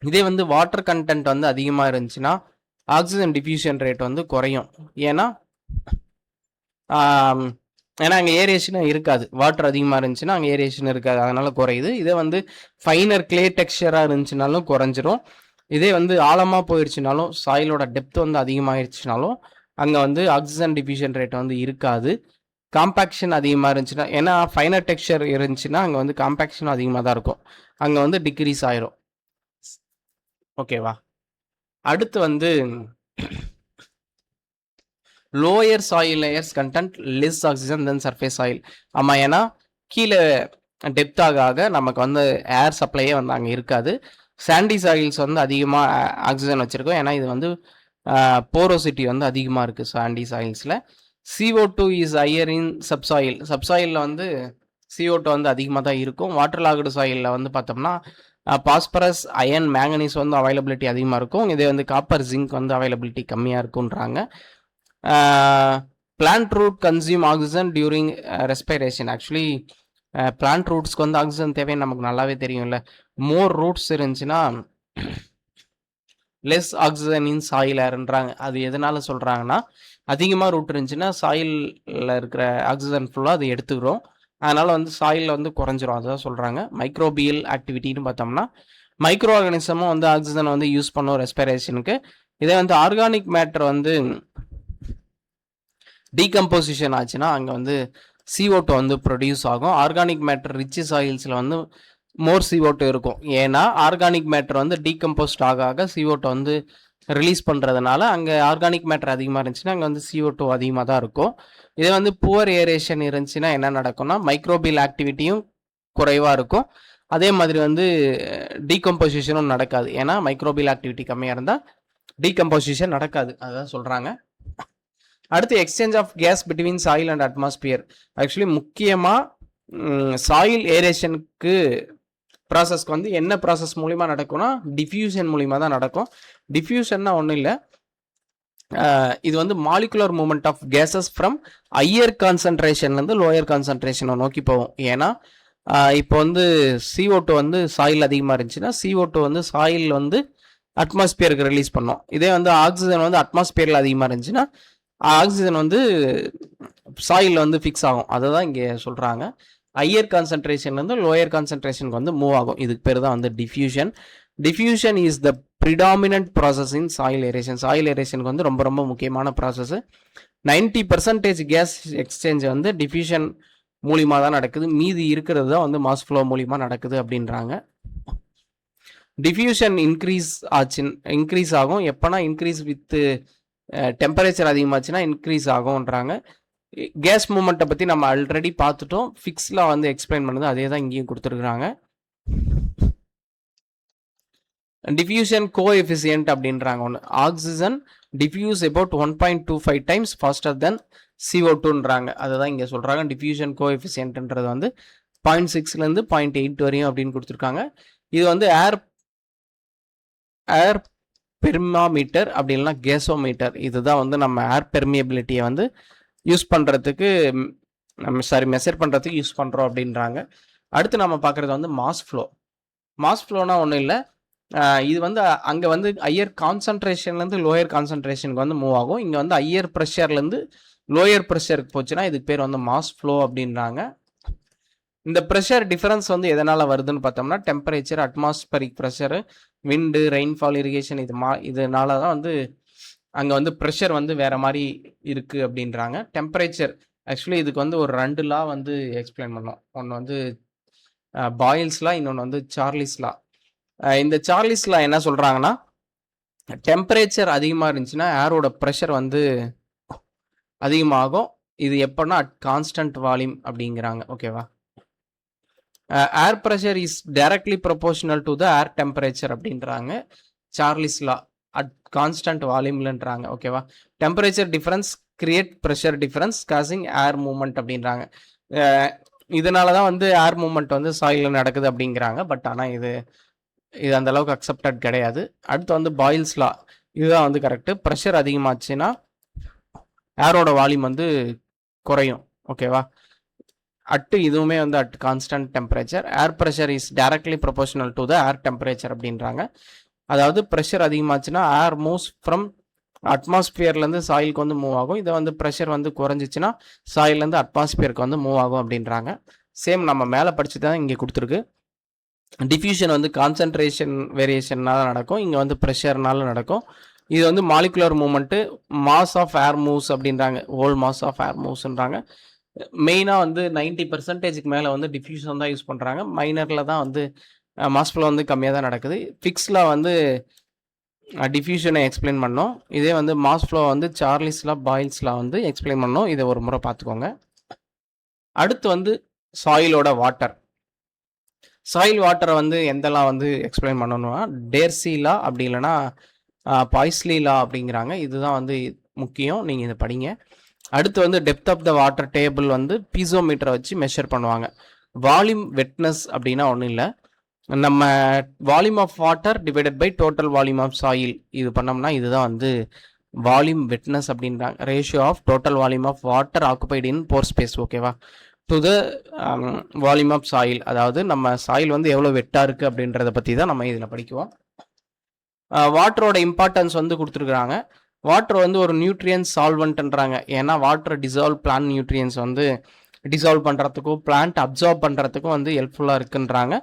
இதே வந்து வாட்டர் கண்டென்ட் வந்து அதிகமாக இருந்துச்சுன்னா ஆக்சிஜன் டிஃப்யூஷன் ரேட் வந்து குறையும். ஏன்னா அங்கே ஏரியேஷனும் இருக்காது. வாட்டர் அதிகமாக இருந்துச்சுன்னா அங்கே ஏரியேஷன் இருக்காது, அதனால குறையுது. இதே வந்து ஃபைனர் கிளே டெக்ஸ்சராக இருந்துச்சுனாலும் குறைஞ்சிரும். இதே வந்து ஆழமாக போயிடுச்சுனாலும் சாயிலோட டெப்த் வந்து அதிகமாகிடுச்சுனாலும் அங்கே வந்து ஆக்சிஜன் டிஃப்யூஷன் ரேட் வந்து இருக்காது. காம்பேக்ஷன் அதிகமாக இருந்துச்சுன்னா, ஏன்னா ஃபைனர் டெக்ஸ்சர் இருந்துச்சுன்னா அங்கே வந்து காம்பேக்ஷன் அதிகமாக தான் இருக்கும், அங்கே வந்து டிக்ரீஸ் ஆயிரும். ஓகேவா, அடுத்து வந்து lower soil layers content less oxygen than surface soil. ஆமாம், ஏன்னா கீழே டெப்த் ஆக நமக்கு வந்து ஏர் சப்ளையே வந்து அங்கே இருக்காது. சாண்டி சாயில்ஸ் வந்து அதிகமாக ஆக்சிஜன் வச்சுருக்கோம், ஏன்னா இது வந்து போரோசிட்டி வந்து அதிகமாக இருக்குது சாண்டி சாயில்ஸில். CO2 is higher in subsoil. சப்சாயிலில் வந்து CO2 வந்து அதிகமாக தான் இருக்கும். வாட்டர் லாக்டு சாயிலில் வந்து பார்த்தோம்னா பாஸ்பரஸ், அயன், மேங்கனீஸ் வந்து அவைலபிலிட்டி அதிகமாக இருக்கும். இதே வந்து காப்பர், ஜிங்க் வந்து அவைலபிலிட்டி கம்மியாக இருக்குன்றாங்க. Plant root consume oxygen during respiration. Actually plant ரூட்ஸ்க்கு வந்து ஆக்சிஜன் தேவைன்னு நமக்கு நல்லாவே தெரியும்ல. மோர் ரூட்ஸ் இருந்துச்சுன்னா லெஸ் ஆக்சிஜன் இன் சாயில் ஏர்ன்றாங்க. அது எதனால சொல்கிறாங்கன்னா, அதிகமாக ரூட் இருந்துச்சுன்னா சாயிலில் இருக்கிற ஆக்சிஜன் ஃபுல்லாக அது எடுத்துக்கிறோம், அதனால் வந்து சாயிலில் வந்து குறைஞ்சிரும், அதுதான் சொல்கிறாங்க. மைக்ரோபியல் ஆக்டிவிட்டின்னு பார்த்தோம்னா மைக்ரோ ஆர்கானிசமும் வந்து ஆக்சிஜனை வந்து யூஸ் பண்ணும் ரெஸ்பிரேஷனுக்கு. இதே வந்து ஆர்கானிக் மேட்டர் வந்து டீகம்போசிஷன் ஆச்சுன்னா அங்கே வந்து CO2 வந்து ப்ரொடியூஸ் ஆகும். ஆர்கானிக் மேட்டர் ரிச் சாயில்ஸில் வந்து மோர் CO2 இருக்கும், ஏன்னா ஆர்கானிக் மேட்டர் வந்து டீகம்போஸ்ட் ஆக CO2 வந்து ரிலீஸ் பண்ணுறதுனால அங்கே ஆர்கானிக் மேட்டர் அதிகமாக இருந்துச்சுன்னா அங்கே வந்து CO2 அதிகமாக தான் இருக்கும். இதே வந்து புவர் ஏரேஷன் இருந்துச்சுன்னா என்ன நடக்கும்னா மைக்ரோபியல் ஆக்டிவிட்டியும் குறைவாக இருக்கும், அதே மாதிரி வந்து டீகம்போசிஷனும் நடக்காது. ஏன்னா மைக்ரோபியல் ஆக்டிவிட்டி கம்மியாக இருந்தால் டீகம்போசிஷன் நடக்காது, அதுதான் சொல்கிறாங்க. அடுத்து exchange of gas between soil and atmosphere. Actually முக்கியமாக சாயில் ஏரேஷனுக்கு ப்ராசஸ்க்கு வந்து என்ன ப்ராசஸ் மூலிமா நடக்கும்னா டிஃப்யூஷன் மூலிமா தான் நடக்கும். டிஃப்யூஷன்னா ஒன்றும் இல்லை, இது வந்து molecular movement of gases from higher கான்சன்ட்ரேஷன்லேருந்து லோயர் கான்சன்ட்ரேஷனை நோக்கி போகும். ஏன்னா இப்போ வந்து CO2 வந்து சாயில் அதிகமாக இருந்துச்சுன்னா CO2 வந்து சாயில் வந்து அட்மாஸ்பியருக்கு ரிலீஸ் பண்ணோம். இதே வந்து ஆக்சிஜன் வந்து அட்மாஸ்பியரில் அதிகமாக இருந்துச்சுன்னா ஆக்சிஜன் வந்து சாயிலில் வந்து ஃபிக்ஸ் ஆகும், அதை தான் இங்கே சொல்கிறாங்க. ஹையர் கான்சன்ட்ரேஷன்லேருந்து லோயர் கான்சன்ட்ரேஷனுக்கு வந்து மூவ் ஆகும், இதுக்கு பேர் தான் வந்து diffusion. Diffusion is the predominant process in soil aeration. Soil ஏரேஷனுக்கு வந்து ரொம்ப ரொம்ப முக்கியமான ப்ராசஸ். 90% கேஸ் எக்ஸ்சேஞ்ச் வந்து டிஃப்யூஷன் மூலிமா தான் நடக்குது, மீதி இருக்கிறது தான் வந்து மாஸ் ஃப்ளோ மூலிமா நடக்குது அப்படின்றாங்க. டிஃப்யூஷன் இன்க்ரீஸ் ஆகும் எப்போனா இன்க்ரீஸ் வித் டெம்பரேச்சர் அதிகமாச்சுன்னா இன்க்ரீஸ் ஆகும்ன்றாங்க. கேஸ் மூமெண்ட்டை பற்றி நம்ம ஆல்ரெடி பார்த்துட்டோம், ஃபிக்ஸில் வந்து எக்ஸ்பிளைன் பண்ணுது, அதே தான் இங்கேயும் கொடுத்துருக்குறாங்க. டிஃப்யூஷன் கோஎஃபிசியன்ட் அப்படின்றாங்க ஒன்று. Oxygen diffuse about 1.25 times faster than CO2ன்றாங்க, அதை தான் இங்கே சொல்கிறாங்க. டிஃப்யூஷன் கோஎஃபிசியன்ட்ன்றது வந்து 0.6லேருந்து 0.8 வரையும் அப்படின்னு கொடுத்துருக்காங்க. இது வந்து ஏர் பெர்மாமீட்டர் அப்படி இல்லைனா கேசோமீட்டர். இதுதான் வந்து நம்ம ஏர் பெர்மியபிலிட்டியை வந்து யூஸ் பண்ணுறதுக்கு மெஷர் பண்ணுறதுக்கு யூஸ் பண்ணுறோம் அப்படின்றாங்க. அடுத்து நம்ம பார்க்குறது வந்து மாஸ் ஃப்ளோ. மாஸ் ஃப்ளோனா ஒன்றும் இல்லை, இது வந்து அங்கே வந்து ஹையர் கான்சன்ட்ரேஷன்லேருந்து லோயர் கான்சன்ட்ரேஷனுக்கு வந்து மூவ் ஆகும். இங்கே வந்து ஹையர் ப்ரெஷர்லேருந்து லோயர் ப்ரெஷருக்கு போச்சுன்னா இதுக்கு பேர் வந்து மாஸ் ஃப்ளோ அப்படின்றாங்க. இந்த ப்ரெஷர் டிஃபரன்ஸ் வந்து எதனால் வருதுன்னு பார்த்தோம்னா டெம்பரேச்சர், அட்மாஸ்பரிக் ப்ரெஷரு, விண்டு, ரெயின்ஃபால், இரிகேஷன் இதனால தான் வந்து அங்கே வந்து ப்ரெஷர் வந்து வேறு மாதிரி இருக்குது அப்படின்றாங்க. டெம்பரேச்சர் ஆக்சுவலி இதுக்கு வந்து ஒரு 2 லா வந்து எக்ஸ்பிளைன் பண்ணோம். ஒன்று வந்து பாயில்ஸ் லா, இன்னொன்று வந்து சார்லிஸ் லா. இந்த சார்லிஸ் லா என்ன சொல்கிறாங்கன்னா, டெம்பரேச்சர் அதிகமாக இருந்துச்சுன்னா ஏரோட ப்ரெஷர் வந்து அதிகமாகும். இது எப்போனா அட் கான்ஸ்டன்ட் வால்யூம் அப்படிங்கிறாங்க. ஓகேவா? Air pressure is directly proportional to the air temperature அப்படின்றாங்க சார்லிஸ் லா அட் கான்ஸ்டன்ட் வால்யூம்லன்றாங்க. ஓகேவா? Temperature difference create pressure difference causing air movement அப்படின்றாங்க. இதனால தான் வந்து ஏர் மூவ்மெண்ட் வந்து சாயிலில் நடக்குது அப்படிங்கிறாங்க. பட் ஆனால் இது அந்த அளவுக்கு அக்செப்டட் கிடையாது. அடுத்து வந்து பாயில்ஸ் லா, இதுதான் வந்து கரெக்டு. ப்ரெஷர் அதிகமாச்சுன்னா ஏரோட வால்யூம் வந்து குறையும். ஓகேவா? இதுவுமே வந்து at constant temperature. Air pressure is directly proportional to the air temperature அப்படின்றாங்க. அதாவது ப்ரெஷர் அதிகமாச்சுன்னா ஏர் மூவ்ஸ் ஃப்ரம் அட்மாஸ்பியர்லேருந்து சாயிலுக்கு வந்து மூவ் ஆகும். இதை வந்து ப்ரெஷர் வந்து குறைஞ்சிச்சுன்னா சாயிலேருந்து அட்மாஸ்பியருக்கு வந்து மூவ் ஆகும் அப்படின்றாங்க. சேம் நம்ம மேலே படிச்சு தான் இங்கே கொடுத்துருக்கு. டிஃப்யூஷன் வந்து கான்சன்ட்ரேஷன் வேரியேஷன்னால நடக்கும், இங்கே வந்து ப்ரெஷர்னால நடக்கும். இது வந்து molecular movement, mass of air moves அப்படின்றாங்க. ஹோல் மாஸ் ஆஃப் ஏர் மூவ்ஸ்ன்றாங்க. மெயினாக வந்து 90% மேலே வந்து டிஃப்யூஷன் தான் யூஸ் பண்ணுறாங்க. மைனரில் தான் வந்து மாஸ் ஃப்ளோ வந்து கம்மியாக தான் நடக்குது. ஃபிக்ஸில் வந்து டிஃப்யூஷனை எக்ஸ்பிளைன் பண்ணோம். இதே வந்து மாஸ் ஃப்ளோ வந்து சார்லிஸ் லா, பாயில்ஸ் லா வந்து எக்ஸ்பிளைன் பண்ணோம். இதை ஒரு முறை பார்த்துக்கோங்க. அடுத்து வந்து சாயிலோட வாட்டர். சாயில் வாட்டரை வந்து எந்தெல்லாம் வந்து எக்ஸ்பிளைன் பண்ணணும்னா டேர்சி லா அப்படி இல்லைன்னா பாய்ஸ்லி லா அப்படிங்கிறாங்க. இதுதான் வந்து முக்கியம், நீங்கள் இதை படிங்க. அடுத்து வந்து depth of the water table வந்து பீசோமீட்டரை வச்சு மெஷர் பண்ணுவாங்க. வால்யூம் வெட்னஸ் அப்படின்னா ஒன்றும் இல்லை, நம்ம volume of water divided by total volume of soil இது பண்ணோம்னா இதுதான் வந்து வால்யூம் வெட்னஸ் அப்படின்றாங்க. Ratio of total volume of water occupied in pore space. ஓகேவா? To the volume of soil, அதாவது நம்ம சாயில் வந்து எவ்வளோ வெட்டாக இருக்குது அப்படின்றத பற்றி தான் நம்ம இதில் படிக்குவோம். வாட்டரோட இம்பார்ட்டன்ஸ் வந்து கொடுத்துருக்குறாங்க. வாட்டர் வந்து ஒரு நியூட்ரியன்ஸ் சால்வெண்ட்ன்றாங்க. ஏன்னா வாட்டர் டிசால்வ் பிளான்ட் நியூட்ரியன்ஸ் வந்து டிசால்வ் பண்ணுறதுக்கும் பிளான்ட் அப்சார்ப் பண்ணுறதுக்கும் வந்து ஹெல்ப்ஃபுல்லாக இருக்குன்றாங்க.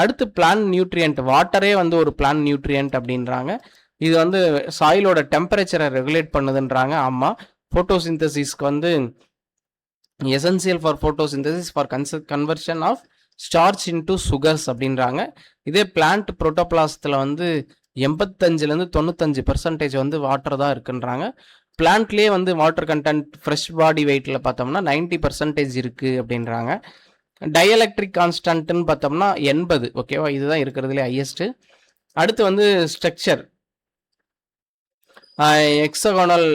அடுத்து பிளான்ட் நியூட்ரியன்ட், வாட்டரே வந்து ஒரு பிளான்ட் நியூட்ரியன்ட் அப்படின்றாங்க. இது வந்து சாயிலோட டெம்பரேச்சரை ரெகுலேட் பண்ணுதுன்றாங்க. ஆமாம், ஃபோட்டோசிந்தசிஸ்க்கு வந்து essential for photosynthesis for conversion of starch into sugars அப்படின்றாங்க. இதே பிளான்ட் புரோட்டோபிளாஸ்த்தில் வந்து 85லேருந்து 95% வந்து வாட்டர் தான் இருக்குன்றாங்க. பிளான்ட்லேயே வந்து வாட்டர் கண்டென்ட் ஃப்ரெஷ் பாடி வெயிட்டில் பார்த்தோம்னா 90% இருக்குது அப்படின்றாங்க. டயலெக்ட்ரிக் கான்ஸ்டன்ட்னு பார்த்தோம்னா 80. ஓகேவா? இதுதான் இருக்கிறதுலே ஹையஸ்ட்டு. அடுத்து வந்து ஸ்ட்ரக்சர், எக்ஸகோனல்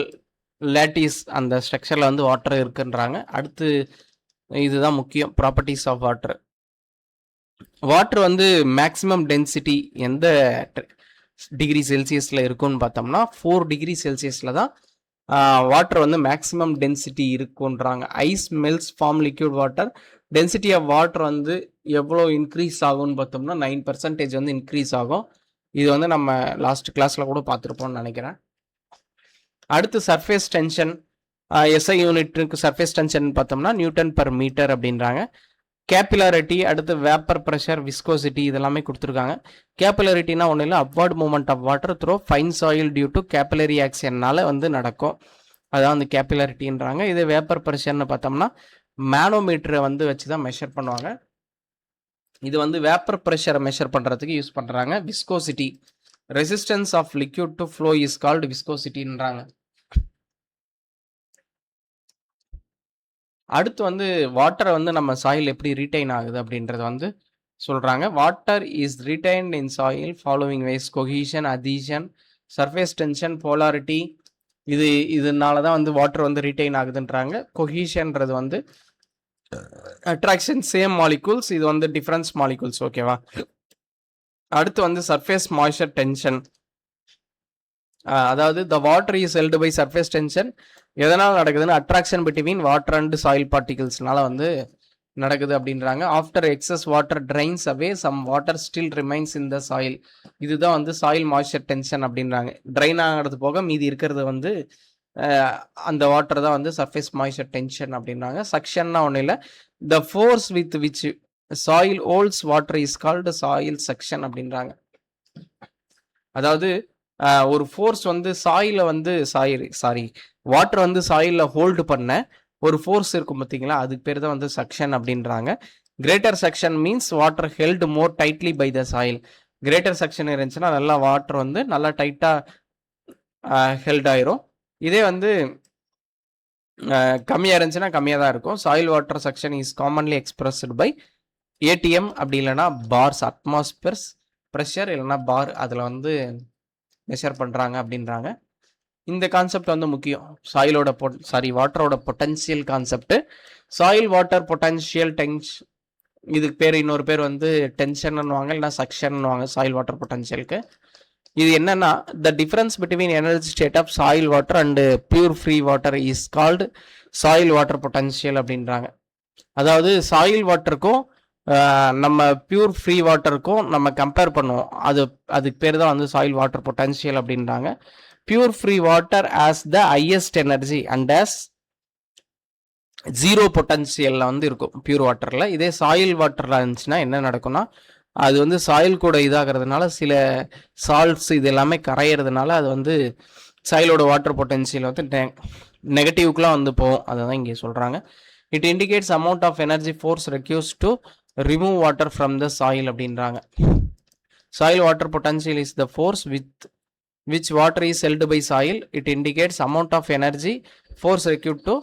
லேட்டிஸ் அந்த ஸ்ட்ரக்சரில் வந்து வாட்டர் இருக்குன்றாங்க. அடுத்து இதுதான் முக்கியம், ப்ராப்பர்ட்டிஸ் ஆஃப் வாட்டர். வாட்டர் வந்து மேக்ஸிமம் டென்சிட்டி எந்த டிகிரி செல்சியஸில் இருக்குன்னு பார்த்தோம்னா 4 டிகிரி செல்சியஸில் தான் வாட்டர் வந்து மேக்ஸிமம் டென்சிட்டி இருக்குன்றாங்க. Ice melts form liquid water. Density of water வந்து எவ்வளோ இன்க்ரீஸ் ஆகும்னு பார்த்தோம்னா 9% வந்து இன்க்ரீஸ் ஆகும். இது வந்து நம்ம லாஸ்ட் கிளாஸில் கூட பார்த்துருப்போம்னு நினைக்கிறேன். அடுத்து சர்ஃபேஸ் டென்ஷன், எஸ்ஐ யூனிட்டுக்கு சர்ஃபேஸ் டென்ஷன் பார்த்தோம்னா நியூட்டன் பர் மீட்டர் அப்படின்றாங்க. கேபிலாரிட்டி, அடுத்து வேப்பர் ப்ரெஷர், விஸ்கோசிட்டி இதெல்லாமே கொடுத்துருக்காங்க. கேபிலாரிட்டினா ஒன்றும் இல்லை, upward movement of water through fine soil due to capillary ஆக்ஷன்னால வந்து நடக்கும், அதான் வந்து கேபிலாரிட்டின்றாங்க. இது வேப்பர் ப்ரெஷர்னு பார்த்தோம்னா மேனோமீட்டரை வந்து வச்சு தான் மெஷர் பண்ணுவாங்க. இது வந்து வேப்பர் ப்ரெஷரை மெஷர் பண்ணுறதுக்கு யூஸ் பண்ணுறாங்க. Viscosity, resistance of liquid to flow is called விஸ்கோசிட்டின்றாங்க. அடுத்து வந்து வாட்டரை வந்து நம்ம சாயில் எப்படி ரீட்டைன் ஆகுது அப்படின்றது வந்து சொல்கிறாங்க. Water is retained in soil following wise: cohesion, adhesion, surface tension, polarity. இதனால தான் வந்து வாட்டர் வந்து ரீட்டைன் ஆகுதுன்றாங்க. கொஹீஷன்றது வந்து அட்ராக்ஷன் சேம் மாலிகூல்ஸ், இது வந்து டிஃப்ரென்ஸ் மாலிகூல்ஸ். ஓகேவா? அடுத்து வந்து சர்ஃபேஸ் மாய்ஸ்சர் டென்ஷன். அதாவது the water is held by surface tension. எதனால் நடக்குதுன்னு attraction between water and soil பார்ட்டிகல்ஸ்னால வந்து நடக்குது அப்படின்றாங்க. After excess water drains away some water still remains in the soil. இதுதான் வந்து சாயில் மாய்ஸ்சர் டென்ஷன் அப்படின்றாங்க. ட்ரைன் ஆகிறது போக மீதி இருக்கிறது வந்து அந்த வாட்டர் தான் வந்து சர்ஃபேஸ் மாய்ஸ்சர் டென்ஷன் அப்படின்றாங்க. சக்ஷன்னா ஒன்றும் இல்லை, த force with which soil holds water is called soil suction அப்படின்றாங்க. அதாவது ஒரு ஃபோர்ஸ் வந்து சாயில வந்து வாட்டர் வந்து சாயில ஹோல்டு பண்ண ஒரு ஃபோர்ஸ் இருக்கும் பார்த்தீங்களா, அதுக்கு பேர் தான் வந்து சக்ஷன் அப்படின்றாங்க. Greater suction means water held more tightly by the soil. Greater suction இருந்துச்சுன்னா நல்லா வாட்டர் வந்து நல்லா டைட்டாக ஹெல்ட் ஆயிரும். இதே வந்து கம்மியாக இருந்துச்சுன்னா கம்மியாக தான் இருக்கும். Soil water suction is commonly expressed by ATM, அப்படி இல்லைன்னா பார்ஸ், அட்மாஸ்பியர்ஸ் ப்ரெஷர் இல்லைன்னா பார், அதில் வந்து மெஷர் பண்ணுறாங்க அப்படின்றாங்க. இந்த கான்செப்ட் வந்து முக்கியம். சாயிலோட வாட்டரோட potential concept. Soil water potential இதுக்கு பேர் இன்னொரு பேர் வந்து டென்ஷன்னுவாங்க இல்லைனா சக்ஷன்னுவாங்க சாயில் வாட்டர் பொட்டன்ஷியலுக்கு. இது என்னன்னா the difference between energy state of soil water and pure free water is called soil water potential அப்படின்றாங்க. அதாவது சாயில் வாட்டருக்கும் நம்ம பியூர் ஃப்ரீ வாட்டருக்கும் நம்ம கம்பேர் பண்ணுவோம், அதுக்கு பேர் தான் வந்து சாயில் வாட்டர் பொட்டன்ஷியல் அப்படின்றாங்க. Pure free water as the highest energy and as zero பொட்டன்ஷியல்ல வந்து இருக்கும் பியூர் வாட்டர்ல. இதே சாயில் வாட்டர்ல இருந்துச்சுன்னா என்ன நடக்கும்னா அது வந்து சாயில் கூட இதாகிறதுனால சில சால்ட்ஸ் இது எல்லாமே கரையிறதுனால அது வந்து சாயிலோட வாட்டர் பொட்டன்ஷியல் வந்து நெகட்டிவ்க்குலாம் வந்து போகும். அதை தான் இங்கே சொல்கிறாங்க. It indicates amount of energy force requires to remove water from the soil அப்படின்றாங்க. Soil water potential is the force with which water is held by soil. It indicates amount of energy force required to.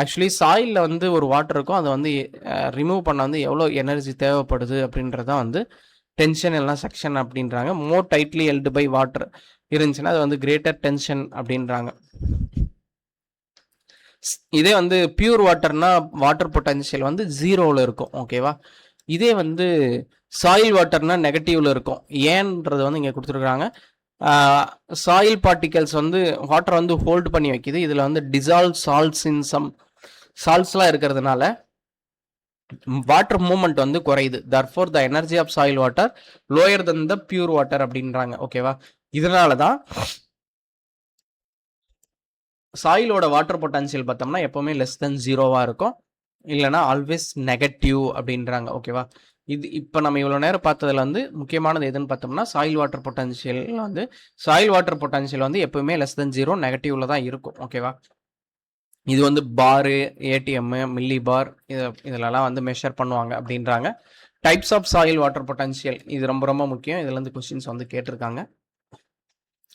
Actually சாயிலில் வந்து ஒரு water இருக்கும், அதை வந்து remove பண்ண வந்து எவ்வளோ எனர்ஜி தேவைப்படுது அப்படின்றதான் வந்து டென்ஷன் இல்லைனா செக்ஷன் அப்படின்றாங்க. மோர் டைட்லி ஹெல்டு பை வாட்டர் இருந்துச்சுன்னா அது வந்து கிரேட்டர் டென்ஷன் அப்படின்றாங்க. இதே வந்து பியூர் வாட்டர்னா வாட்டர் பொட்டன்ஷியல் வந்து ஜீரோவில் இருக்கும், ஓகேவா. இதே வந்து சாயில் வாட்டர்னா நெகட்டிவ்ல இருக்கும். ஏன்றது வந்து இங்கே கொடுத்துருக்குறாங்க. சாயில் பார்ட்டிகல்ஸ் வந்து வாட்டர் வந்து ஹோல்டு பண்ணி வைக்குது. இதில் வந்து டிசால்வ் சால்ட்ஸ் இன் சம் சால்ட்ஸ்லாம் இருக்கிறதுனால வாட்டர் மூவ்மெண்ட் வந்து குறையுது. Therefore the energy of soil water lower than the pure water அப்படின்றாங்க, ஓகேவா. இதனால தான் சாயிலோட வாட்டர் பொட்டன்ஷியல் பார்த்தோம்னா எப்போவுமே லெஸ் தென் ஜீரோவாக இருக்கும், இல்லைனா ஆல்வேஸ் நெகட்டிவ் அப்படின்றாங்க, ஓகேவா. இது இப்போ நம்ம இவ்வளோ நேரம் பார்த்ததுல வந்து முக்கியமானது எதுன்னு பார்த்தோம்னா சாயில் வாட்டர் பொட்டன்ஷியல் வந்து எப்பவுமே லெஸ் தென் ஜீரோ நெகட்டிவ்ல தான் இருக்கும், ஓகேவா. இது வந்து பாரு, ஏடிஎம், மில்லி பார் இதிலெல்லாம் வந்து மெஷர் பண்ணுவாங்க அப்படின்றாங்க. Types of soil water potential இது ரொம்ப ரொம்ப முக்கியம். இதுல இருந்து கொஸ்டின்ஸ் வந்து கேட்டிருக்காங்க.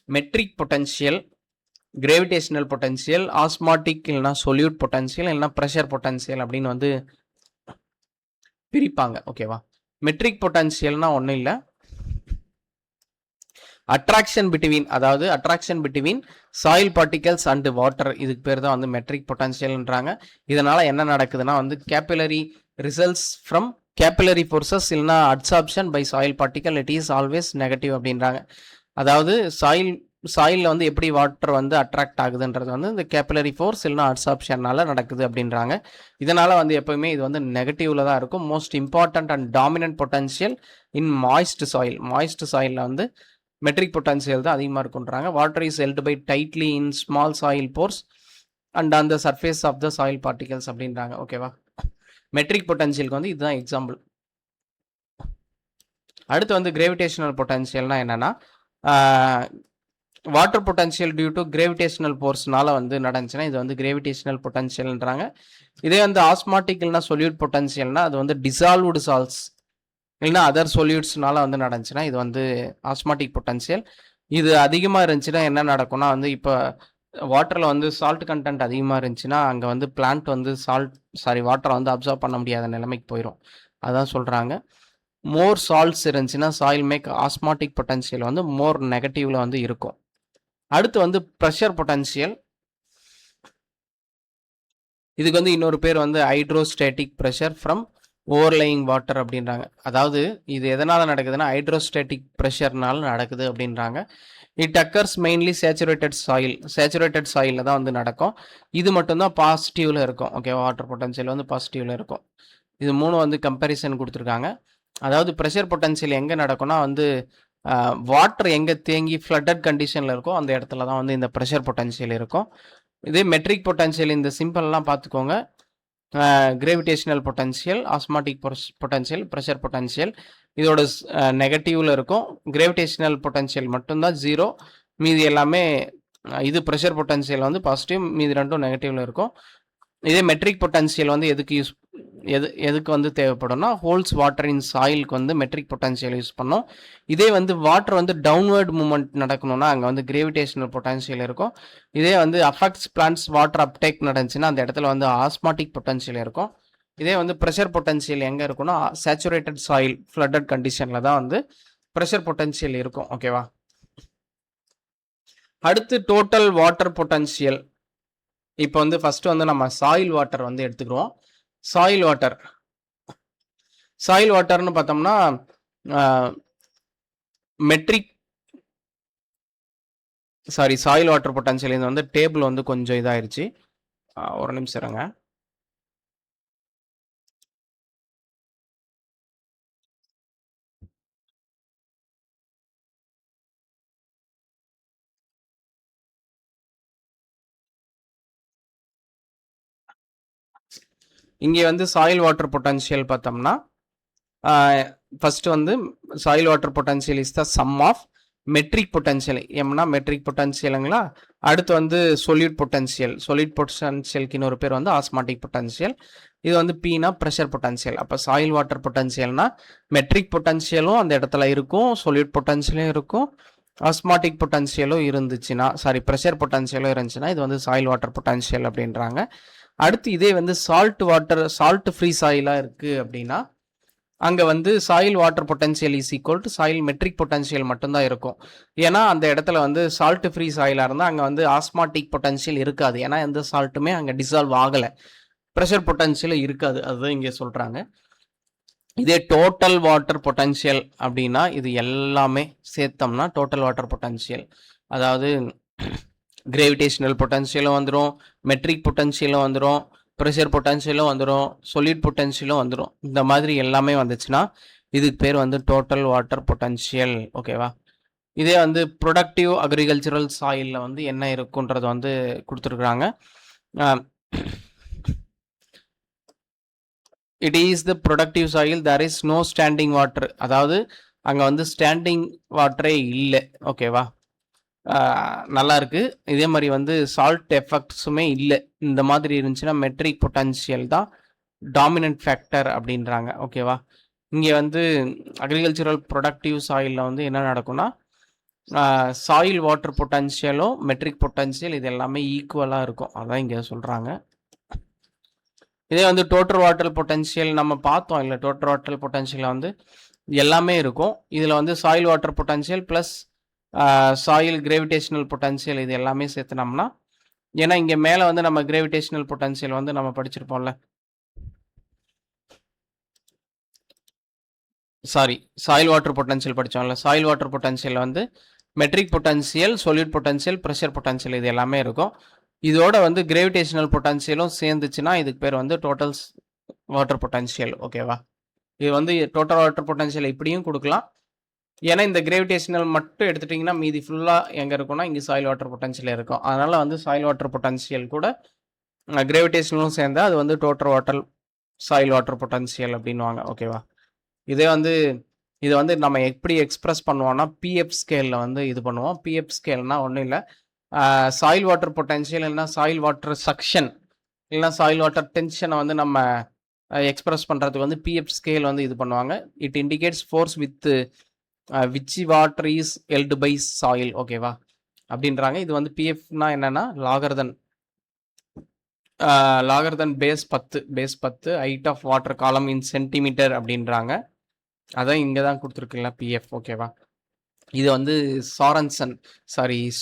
Matric potential, gravitational potential, osmotic இல்லைனா சொல்யூட் பொட்டன்ஷியல் இல்லைனா ப்ரெஷர் பொட்டன்ஷியல் அப்படின்னு வந்து பிரிப்பாங்க, ஓகேவா. மெட்ரிக் பொட்டன்ஷியல்னா ஒன்றும் இல்லை, attraction between soil particles and water, இதுக்கு பேர் தான் வந்து மெட்ரிக் பொட்டன்ஷியல்ன்றாங்க. இதனால என்ன நடக்குதுன்னா வந்து capillary results from capillary forces இல்லைனா adsorption by soil particle it is always negative அப்படின்றாங்க. அதாவது சாயிலில் வந்து எப்படி வாட்டர் வந்து அட்ராக்ட் ஆகுதுன்றது வந்து இந்த கேபிலரி ஃபோர்ஸ் இல்லைனா அட்சார்ப்ஷனால நடக்குது அப்படின்றாங்க. இதனால வந்து எப்பவுமே இது வந்து நெகட்டிவ்ல தான் இருக்கும். Most important and dominant potential in moist சாயிலில் வந்து மெட்ரிக் பொட்டன்ஷியல் தான் அதிகமாக இருக்குன்றாங்க. Water is held by tightly in small soil pores and on the surface of the soil particles அப்படின்றாங்க, ஓகேவா. மெட்ரிக் பொட்டன்ஷியலுக்கு வந்து இதுதான் எக்ஸாம்பிள். அடுத்து வந்து கிராவிடேஷனல் பொட்டன்ஷியல்னா என்னன்னா water potential due to gravitational ஃபோர்ஸ்னால வந்து நடந்துச்சுன்னா இது வந்து கிராவிடேஷனல் பொட்டன்ஷியல்ன்றாங்க. இதே வந்து ஆஸ்மாட்டிக் இல்லைனா சொல்யூட் பொட்டன்ஷியல்னா அது வந்து டிசால்வ்டு சால்ட்ஸ் இல்லைனா அதர் சொல்யூட்ஸ்னால வந்து நடந்துச்சுன்னா இது வந்து ஆஸ்மாட்டிக் பொட்டன்ஷியல். இது அதிகமாக இருந்துச்சுன்னா என்ன நடக்கும்னா வந்து இப்போ வாட்டரில் வந்து சால்ட் கண்டென்ட் அதிகமாக இருந்துச்சுன்னா அங்கே வந்து பிளான்ட் வந்து வாட்டரை வந்து அப்சர்வ் பண்ண முடியாத நிலைமைக்கு போயிடும், அதான் சொல்கிறாங்க. மோர் சால்ட்ஸ் இருந்துச்சுன்னா சாயில் மேக் ஆஸ்மாட்டிக் பொட்டன்ஷியல் வந்து மோர் நெகட்டிவ்ல வந்து இருக்கும். அடுத்து வந்து ப்ரெஷர் பொட்டன்ஷியல், இதுக்கு வந்து இன்னொரு பேர் வந்து ஹைட்ரோஸ்டேட்டிக் ப்ரெஷர் ஃப்ரம் ஓவர்லைங் வாட்டர் அப்படின்றாங்க. அதாவது இது எதனால் நடக்குதுன்னா ஹைட்ரோஸ்டேட்டிக் ப்ரெஷர்னால நடக்குது அப்படின்றாங்க. இட் அக்கர்ஸ் மெயின்லி சேச்சுரேட்டட் சாயிலில் தான் வந்து நடக்கும். இது மட்டும்தான் பாசிட்டிவில் இருக்கும். ஓகே, வாட்டர் பொட்டன்ஷியல் வந்து பாசிட்டிவில் இருக்கும். இது 3 வந்து கம்பேரிசன் கொடுத்துருக்காங்க. அதாவது ப்ரெஷர் பொட்டன்ஷியல் எங்கே நடக்கும்னா வந்து வாட்டர் எங்கே தேங்கி ஃப்ளட்டட் கண்டிஷனில் இருக்கோ அந்த இடத்துல தான் வந்து இந்த ப்ரெஷர் பொட்டன்ஷியல் இருக்கும். இதே மெட்ரிக் பொட்டன்ஷியல் இந்த சிம்பிள்லாம் பார்த்துக்கோங்க. Gravitational potential, osmotic potential, pressure potential இதோட நெகட்டிவில் இருக்கும். கிராவிடேஷனல் பொட்டன்ஷியல் மட்டும்தான் 0, மீதி எல்லாமே இது ப்ரெஷர் பொட்டன்ஷியல் வந்து பாசிட்டிவ், மீதி ரெண்டும் நெகட்டிவில் இருக்கும். இதே மெட்ரிக் பொட்டன்ஷியல் வந்து எதுக்கு வந்து தேவைப்படும்னா ஹோல்ஸ் வாட்டர் இன் சாயிலுக்கு வந்து மெட்ரிக் பொட்டன்ஷியல் யூஸ் பண்ணோம். இதே வந்து வாட்டர் வந்து டவுன்வர்ட் மூவ்மெண்ட் நடக்கணும்னா அங்கே வந்து கிராவிடேஷனல் பொட்டன்ஷியல் இருக்கும். இதே வந்து அஃபெக்ட்ஸ் பிளான்ட்ஸ் வாட்டர் அப்டேக் நடந்துச்சுன்னா அந்த இடத்துல வந்து ஆஸ்மாட்டிக் பொட்டன்ஷியல் இருக்கும். இதே வந்து ப்ரெஷர் பொட்டன்ஷியல் எங்கே இருக்குன்னா சேச்சுரேட்டட் சாயில் ஃப்ளட்டட் கண்டிஷனில் தான் வந்து ப்ரெஷர் பொட்டன்ஷியல் இருக்கும். ஓகேவா, அடுத்து டோட்டல் வாட்டர் பொட்டன்ஷியல். இப்போ வந்து ஃபர்ஸ்ட் வந்து நம்ம சாயில் வாட்டர் வந்து எடுத்துக்கிறோம். சாயில் வாட்டர்னு பார்த்தோம்னா சாயில் வாட்டர் பொட்டன்ஷியல் இது வந்து டேபிள் வந்து கொஞ்சம் இதாயிருச்சு. ஒரு நிமிஷம் இருங்க. இங்கே வந்து சாயில் வாட்டர் பொட்டன்ஷியல் பார்த்தோம்னா ஃபர்ஸ்ட் வந்து soil water potential is the sum of matric potential. எம்னா மெட்ரிக் பொட்டன்ஷியலுங்களா. அடுத்து வந்து சொல்யூட் பொட்டன்ஷியலுக்கு இன்னொரு பேர் வந்து ஆஸ்மாட்டிக் பொட்டன்ஷியல். இது வந்து பீனா ப்ரெஷர் பொட்டன்ஷியல். அப்போ சாயில் வாட்டர் பொட்டன்ஷியல்னா மெட்ரிக் பொட்டன்ஷியலும் அந்த இடத்துல இருக்கும், சொல்யூட் பொட்டன்ஷியலும் இருக்கும், ஆஸ்மாட்டிக் பொட்டன்ஷியலும் இருந்துச்சுன்னா ப்ரெஷர் பொட்டன்ஷியலும் இருந்துச்சுன்னா இது வந்து சாயில் வாட்டர் பொட்டன்ஷியல் அப்படின்றாங்க. அடுத்து இதே வந்து சால்ட் ஃப்ரீ சாயிலாக இருக்குது அப்படின்னா அங்கே வந்து soil water potential is equal to soil matric potential மட்டும்தான் இருக்கும். ஏன்னா அந்த இடத்துல வந்து சால்ட் ஃப்ரீ சாயிலாக இருந்தால் அங்கே வந்து ஆஸ்மாட்டிக் பொட்டன்ஷியல் இருக்காது. ஏன்னா எந்த சால்ட்டுமே அங்கே டிசால்வ் ஆகலை, ப்ரெஷர் பொட்டன்ஷியல் இருக்காது. அதுதான் இங்கே சொல்கிறாங்க. இதே டோட்டல் வாட்டர் பொட்டன்ஷியல் அப்படின்னா இது எல்லாமே சேர்த்தோம்னா டோட்டல் வாட்டர் பொட்டன்ஷியல், அதாவது கிராவிடேஷனல் பொட்டன்ஷியலும் வந்துடும், மெட்ரிக் பொட்டன்ஷியலும் வந்துடும், ப்ரெஷர் பொட்டன்ஷியலும் வந்துடும், சொல்யூட் பொட்டன்ஷியலும் வந்துடும். இந்த மாதிரி எல்லாமே வந்துச்சுன்னா இதுக்கு பேர் வந்து டோட்டல் வாட்டர் பொட்டன்ஷியல். ஓகேவா, இதே வந்து ப்ரொடக்டிவ் அக்ரிகல்ச்சரல் சாயிலில் வந்து என்ன இருக்குன்றது வந்து கொடுத்துருக்குறாங்க. It is the productive soil, there is no standing water. அதாவது அங்கே வந்து ஸ்டாண்டிங் வாட்டரே இல்லை. ஓகேவா, நல்லா இருக்கு. இதே மாதிரி வந்து சால்ட் எஃபெக்ட்ஸுமே இல்லை. இந்த மாதிரி இருந்துச்சுன்னா மெட்ரிக் பொட்டன்ஷியல் தான் டாமினன்ட் ஃபேக்டர் அப்படின்றாங்க. ஓகேவா, இங்கே வந்து அக்ரிகல்ச்சரல் ப்ரொடக்டிவ் சாயிலில் வந்து என்ன நடக்கும்னா சாயில் வாட்டர் பொட்டன்ஷியலும் மெட்ரிக் பொட்டன்ஷியல் இது எல்லாமே ஈக்குவலாக இருக்கும். அதான் இங்கே சொல்கிறாங்க. இதே வந்து டோட்டல் வாட்டர் பொட்டன்ஷியல் நம்ம பார்த்தோம் இல்லை, டோட்டல் வாட்டர் பொட்டன்ஷியலில் வந்து எல்லாமே இருக்கும். இதில் வந்து soil water potential plus soil gravitational potential இது எல்லாமே சேர்த்துனோம்னா, ஏன்னா இங்கே மேலே வந்து நம்ம கிராவிடேஷனல் பொட்டன்ஷியல் வந்து நம்ம படிச்சிருப்போம்ல, சாயில் வாட்டர் பொட்டன்ஷியல் படித்தோம்ல. சாயில் வாட்டர் பொட்டன்ஷியல் வந்து matric potential, solute potential, pressure potential இது எல்லாமே இருக்கும். இதோட வந்து கிராவிடேஷனல் பொட்டன்ஷியலும் சேர்ந்துச்சுன்னா இதுக்கு பேர் வந்து டோட்டல் வாட்டர் பொட்டன்ஷியல். ஓகேவா, இது வந்து டோட்டல் வாட்டர் பொட்டன்ஷியல் இப்படியும் கொடுக்கலாம். ஏன்னா இந்த கிராவிடேஷனல் மட்டும் எடுத்துட்டிங்கன்னா மீதி ஃபுல்லாக எங்கே இருக்கும்னா இங்கே சாயில் வாட்டர் பொட்டன்ஷியல் இருக்கும். அதனால் வந்து சாயில் வாட்டர் பொட்டன்ஷியல் கூட கிராவிடேஷனலும் சேர்ந்தா அது வந்து total water soil water potential அப்படின்வாங்க. ஓகேவா, இதை வந்து நம்ம எப்படி எக்ஸ்பிரஸ் பண்ணுவோம்னா பிஎஃப் ஸ்கேலில் வந்து இது பண்ணுவோம். பிஎஃப் ஸ்கேல்னால் ஒன்றும் இல்லை, சாயில் வாட்டர் பொட்டன்ஷியல் இல்லைனா சாயில் வாட்டர் சக்ஷன் இல்லைனா சாயில் வாட்டர் டென்ஷனை வந்து நம்ம எக்ஸ்பிரஸ் பண்ணுறதுக்கு வந்து பிஎஃப் ஸ்கேல் வந்து இது பண்ணுவாங்க. It indicates force with which water is held by soil. ஓகேவா அப்படின்றாங்க. இது வந்து பிஎஃப்னா என்னன்னா logarithm base 10 height of water column in centimetre அப்படின்றாங்க. அதான் இங்கே தான் கொடுத்துருக்குல்ல பிஎஃப். ஓகேவா, இது வந்து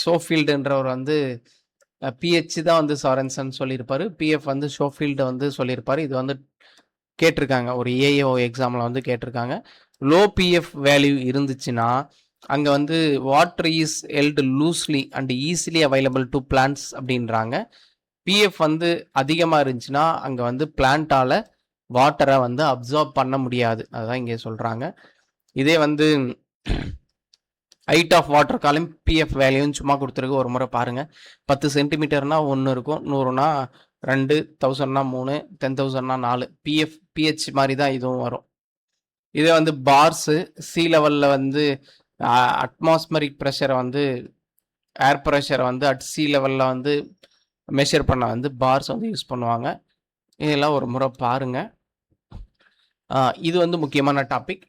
சோஃபீல்டுன்றவர் வந்து பிஹெச் தான் வந்து சாரன்சன் சொல்லியிருப்பாரு, பிஎஃப் வந்து ஷோஃபீல்டு வந்து சொல்லியிருப்பாரு. இது வந்து கேட்டிருக்காங்க, ஒரு ஏஏஓ எக்ஸாமில் வந்து கேட்டிருக்காங்க. லோ பிஎஃப் வேல்யூ இருந்துச்சுன்னா அங்கே வந்து water is held loosely and easily available to plants அப்படின்றாங்க. பிஎஃப் வந்து அதிகமாக இருந்துச்சுன்னா அங்கே வந்து பிளான்ட்டால் வாட்டரை வந்து அப்சார்ப் பண்ண முடியாது, அதுதான் இங்கே சொல்கிறாங்க. இதே வந்து ஹைட் ஆஃப் வாட்டர் காலம் பிஎஃப் வேல்யூன்னு சும்மா கொடுத்துருக்கு, ஒரு முறை பாருங்கள். 10 சென்டிமீட்டர்னா 1 இருக்கும், 100னா 2, 1000னா 3, 10,000னா 4. பிஹெச் மாதிரி தான் இதுவும் வரும். இதே வந்து பார்ஸு சி லெவலில் வந்து அட்மாஸ்மரிக் ப்ரெஷரை வந்து ஏர் ப்ரெஷரை வந்து அட் சி லெவலில் வந்து மெஷர் பண்ண வந்து பார்ஸ் வந்து யூஸ் பண்ணுவாங்க. இதெல்லாம் ஒரு முறை பாருங்கள். இது வந்து முக்கியமான டாபிக்.